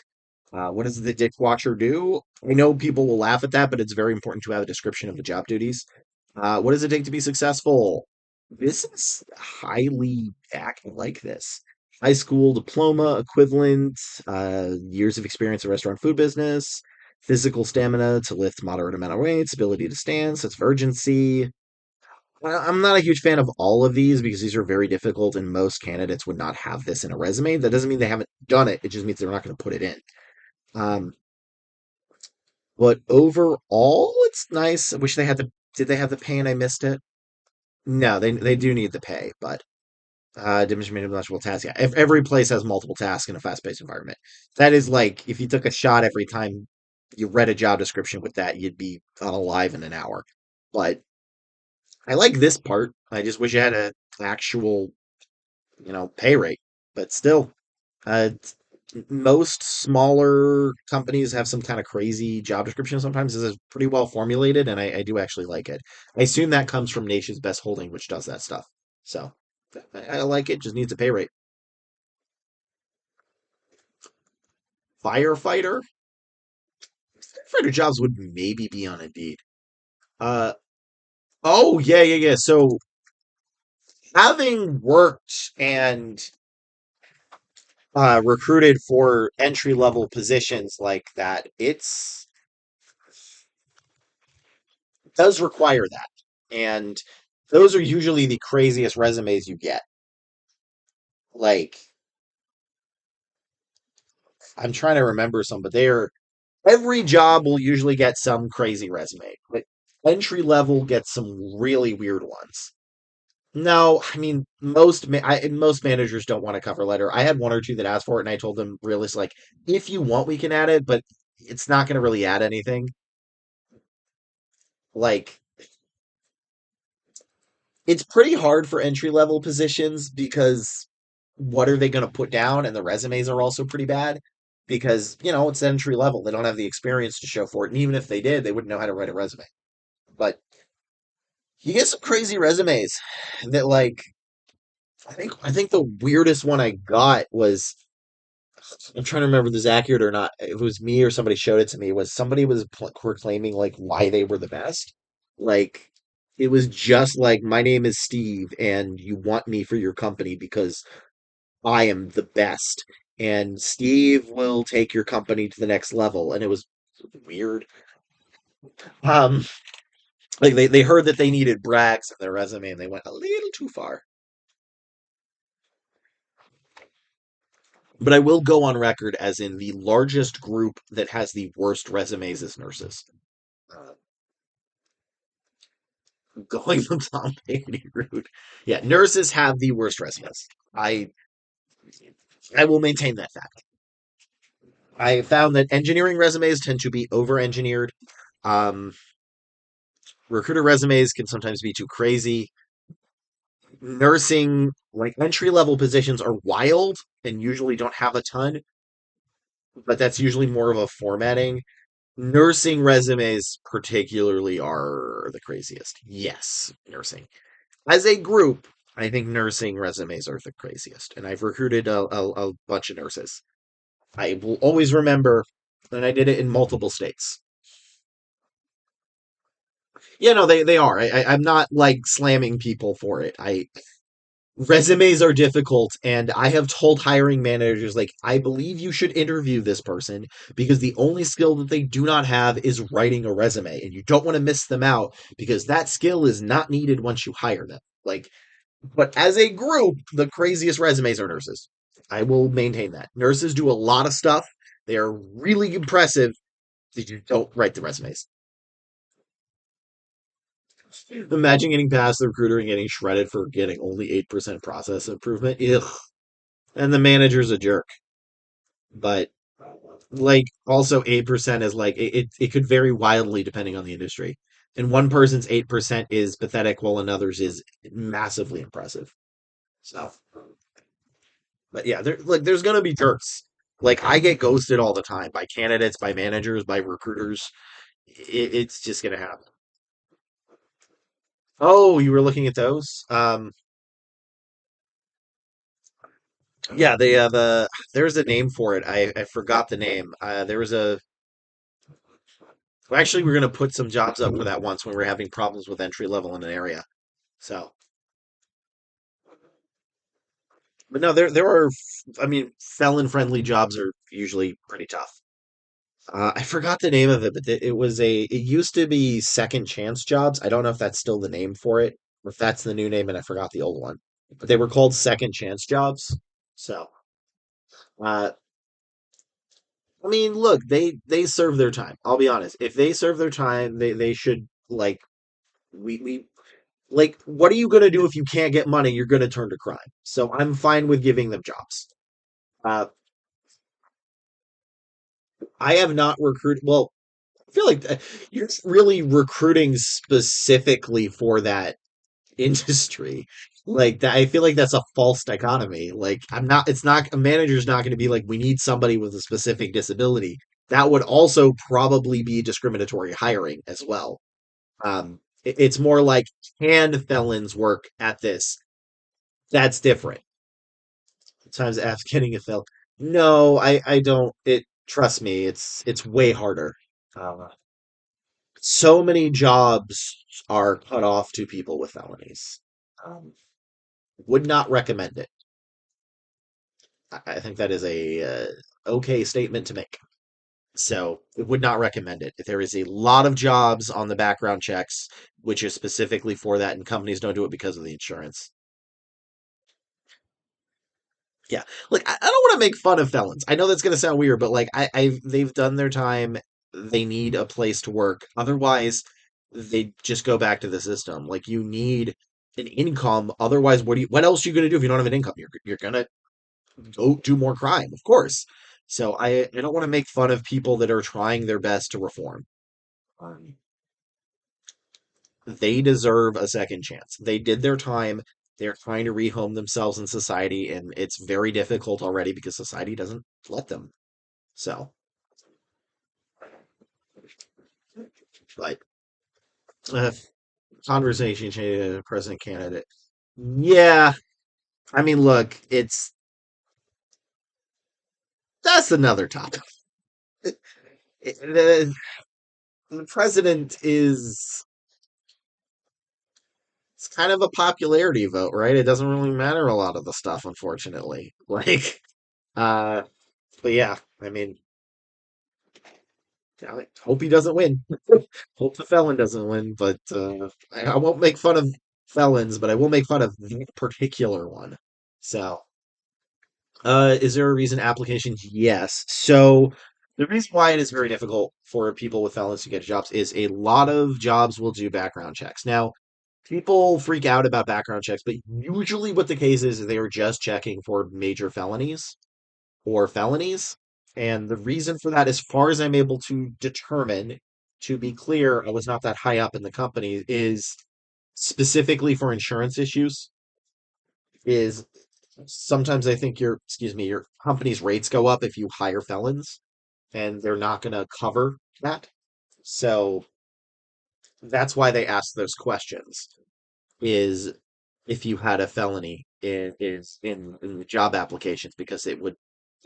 What does the dishwasher do? I know people will laugh at that, but it's very important to have a description of the job duties. What does it take to be successful? This is highly like this. High school diploma equivalent, years of experience in restaurant food business, physical stamina to lift moderate amount of weights, ability to stand, sense of urgency. I'm not a huge fan of all of these because these are very difficult, and most candidates would not have this in a resume. That doesn't mean they haven't done it. It just means they're not going to put it in. Um, but overall, it's nice. I wish they had the. Did they have the pay and I missed it? No, they do need the pay, but demonstrating multiple tasks. Yeah, if every place has multiple tasks in a fast-paced environment, that is like if you took a shot every time you read a job description with that, you'd be alive in an hour. But I like this part. I just wish I had a actual pay rate. But still, most smaller companies have some kind of crazy job description. Sometimes this is pretty well formulated, and I do actually like it. I assume that comes from Nation's Best Holding, which does that stuff. So I like it. Just needs a pay rate. Firefighter. Firefighter jobs would maybe be on Indeed. Uh oh, yeah. So having worked and recruited for entry level positions like that, does require that. And those are usually the craziest resumes you get. Like, I'm trying to remember some, but every job will usually get some crazy resume. But entry level gets some really weird ones. No, I mean most managers don't want a cover letter. I had one or two that asked for it, and I told them realistically, like, if you want, we can add it, but it's not going to really add anything. Like, it's pretty hard for entry level positions because what are they going to put down? And the resumes are also pretty bad because it's entry level. They don't have the experience to show for it. And even if they did, they wouldn't know how to write a resume. But you get some crazy resumes that like I think the weirdest one I got was I'm trying to remember if this is accurate or not. If it was me or somebody showed it to me, was somebody was proclaiming like why they were the best. Like it was just like my name is Steve and you want me for your company because I am the best and Steve will take your company to the next level. And it was weird. Um like they heard that they needed brags in their resume and they went a little too far. But I will go on record as in the largest group that has the worst resumes is nurses. Uh, Going from Tom Brady rude. Yeah, nurses have the worst resumes. I will maintain that fact. I found that engineering resumes tend to be over engineered. Um, Recruiter resumes can sometimes be too crazy. Nursing, like entry level positions, are wild and usually don't have a ton, but that's usually more of a formatting. Nursing resumes, particularly, are the craziest. Yes, nursing. As a group, I think nursing resumes are the craziest, and I've recruited a bunch of nurses. I will always remember, and I did it in multiple states. Yeah, no, they are. I'm not like slamming people for it. I resumes are difficult, and I have told hiring managers like I believe you should interview this person because the only skill that they do not have is writing a resume, and you don't want to miss them out because that skill is not needed once you hire them. Like but as a group, the craziest resumes are nurses. I will maintain that. Nurses do a lot of stuff. They are really impressive. They just don't write the resumes. Imagine getting past the recruiter and getting shredded for getting only 8% process improvement. Ugh. And the manager's a jerk. But like also 8% is like it could vary wildly depending on the industry. And one person's 8% is pathetic while another's is massively impressive. So but yeah, there's gonna be jerks. Like I get ghosted all the time by candidates, by managers, by recruiters. It's just gonna happen. Oh, you were looking at those? Yeah, they have a. There's a name for it. I forgot the name. There was a. Well, actually, we're gonna put some jobs up for that once when we're having problems with entry level in an area. So, but no, there are. I mean, felon friendly jobs are usually pretty tough. I forgot the name of it, but it was a. It used to be second chance jobs. I don't know if that's still the name for it, or if that's the new name, and I forgot the old one. But they were called second chance jobs. So, uh, I mean, look, they serve their time. I'll be honest. If they serve their time, they should like we like. What are you gonna do if you can't get money? You're gonna turn to crime. So I'm fine with giving them jobs. Uh, I have not recruited. Well, I feel like you're really recruiting specifically for that industry. Like that, I feel like that's a false dichotomy. Like I'm not. It's not a manager's not going to be like we need somebody with a specific disability. That would also probably be discriminatory hiring as well. It's more like can felons work at this? That's different. Sometimes ask getting a fel. No, I don't. It trust me. It's way harder. Uh, so many jobs are cut off to people with felonies. Um, would not recommend it. I think that is a okay statement to make. So, would not recommend it. If there is a lot of jobs on the background checks, which is specifically for that, and companies don't do it because of the insurance. Yeah, like I don't want to make fun of felons. I know that's gonna sound weird, but like they've done their time. They need a place to work. Otherwise, they just go back to the system. Like you need an income. Otherwise, what else are you gonna do if you don't have an income? You're gonna go do more crime, of course. So I don't want to make fun of people that are trying their best to reform. Um, they deserve a second chance. They did their time. They're trying to rehome themselves in society, and it's very difficult already because society doesn't let them. So, but uh, conversation change president candidate. Yeah, I mean, look, it's that's another topic. The president is it's kind of a popularity vote, right? It doesn't really matter a lot of the stuff, unfortunately. Like, uh, but yeah, I mean, I hope he doesn't win. Hope the felon doesn't win, but I won't make fun of felons, but I will make fun of the particular one. So, is there a reason application? Yes. So the reason why it is very difficult for people with felons to get jobs is a lot of jobs will do background checks. Now, people freak out about background checks, but usually what the case is they are just checking for major felonies or felonies. And the reason for that, as far as I'm able to determine, to be clear, I was not that high up in the company, is specifically for insurance issues. Is sometimes I think your company's rates go up if you hire felons, and they're not going to cover that. So that's why they ask those questions. Is if you had a felony in the job applications because they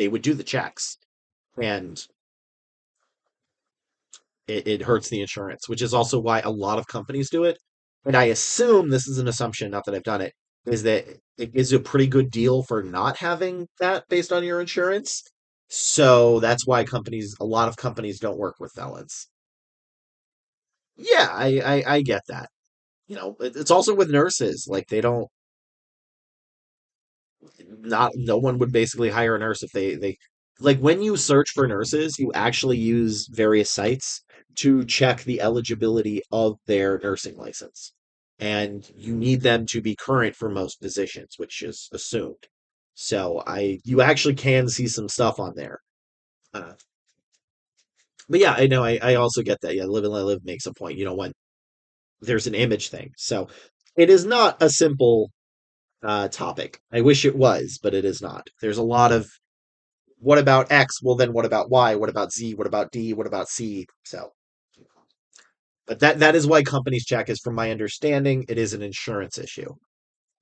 would do the checks and it hurts the insurance, which is also why a lot of companies do it. And I assume this is an assumption, not that I've done it, is that it gives you a pretty good deal for not having that based on your insurance. So that's why a lot of companies don't work with felons. Yeah, I get that. It's also with nurses. Like they don't not no one would basically hire a nurse if they like when you search for nurses, you actually use various sites to check the eligibility of their nursing license. And you need them to be current for most positions, which is assumed. So I you actually can see some stuff on there. Uh, but yeah, I know I also get that. Yeah, live and let live makes a point. When there's an image thing. So it is not a simple topic. I wish it was, but it is not. There's a lot of what about X? Well, then what about Y? What about Z? What about D? What about C? So, but that is why companies check. Is from my understanding, it is an insurance issue.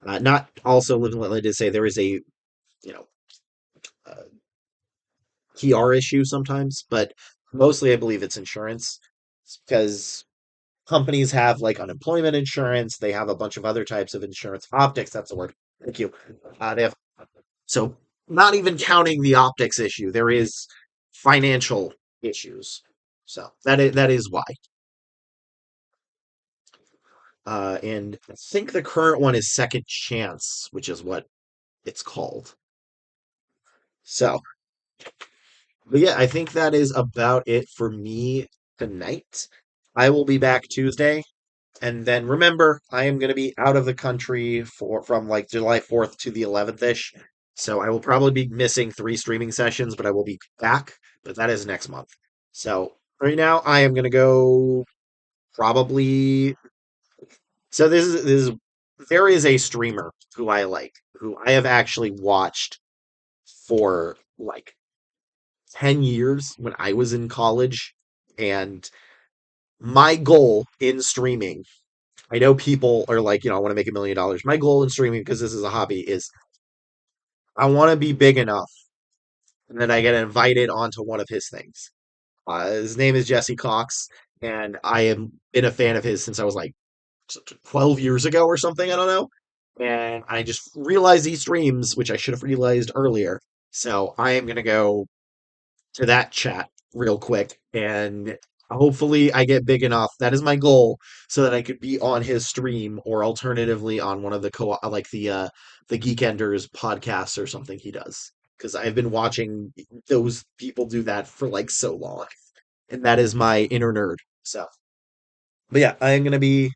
Not also, let me say there is a you know uh, PR issue sometimes, but mostly I believe it's insurance because companies have like unemployment insurance. They have a bunch of other types of insurance. Optics, that's the word. Thank you. They have So, not even counting the optics issue, there is financial issues. So that is why. And I think the current one is Second Chance, which is what it's called. So, but yeah, I think that is about it for me tonight. I will be back Tuesday. And then remember, I am going to be out of the country from like July 4th to the 11th ish. So I will probably be missing 3 streaming sessions, but I will be back. But that is next month. So right now, I am going to go probably. So there is a streamer who I like, who I have actually watched for like 10 years when I was in college. And my goal in streaming, I know people are like, I want to make $1 million. My goal in streaming, because this is a hobby, is I want to be big enough that I get invited onto one of his things. His name is Jesse Cox, and I have been a fan of his since I was like 12 years ago or something. I don't know. And I just realized he streams, which I should have realized earlier. So I am going to go to that chat real quick and hopefully I get big enough. That is my goal so that I could be on his stream or alternatively on one of the like the Geekenders podcasts or something he does because I've been watching those people do that for like so long and that is my inner nerd. So, but yeah, I am going to be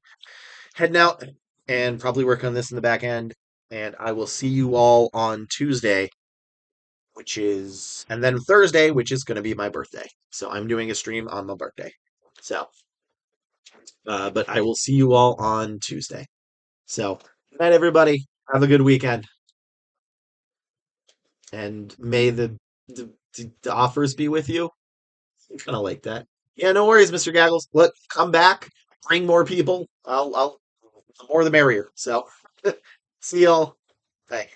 heading out and probably work on this in the back end and I will see you all on Tuesday and then Thursday, which is going to be my birthday. So I'm doing a stream on my birthday. So, but I will see you all on Tuesday. So, good night, everybody. Have a good weekend. And may the offers be with you. I kind of like that. Yeah, no worries, Mr. Gaggles. Come back. bring more people. The more the merrier. So, see y'all. Bye.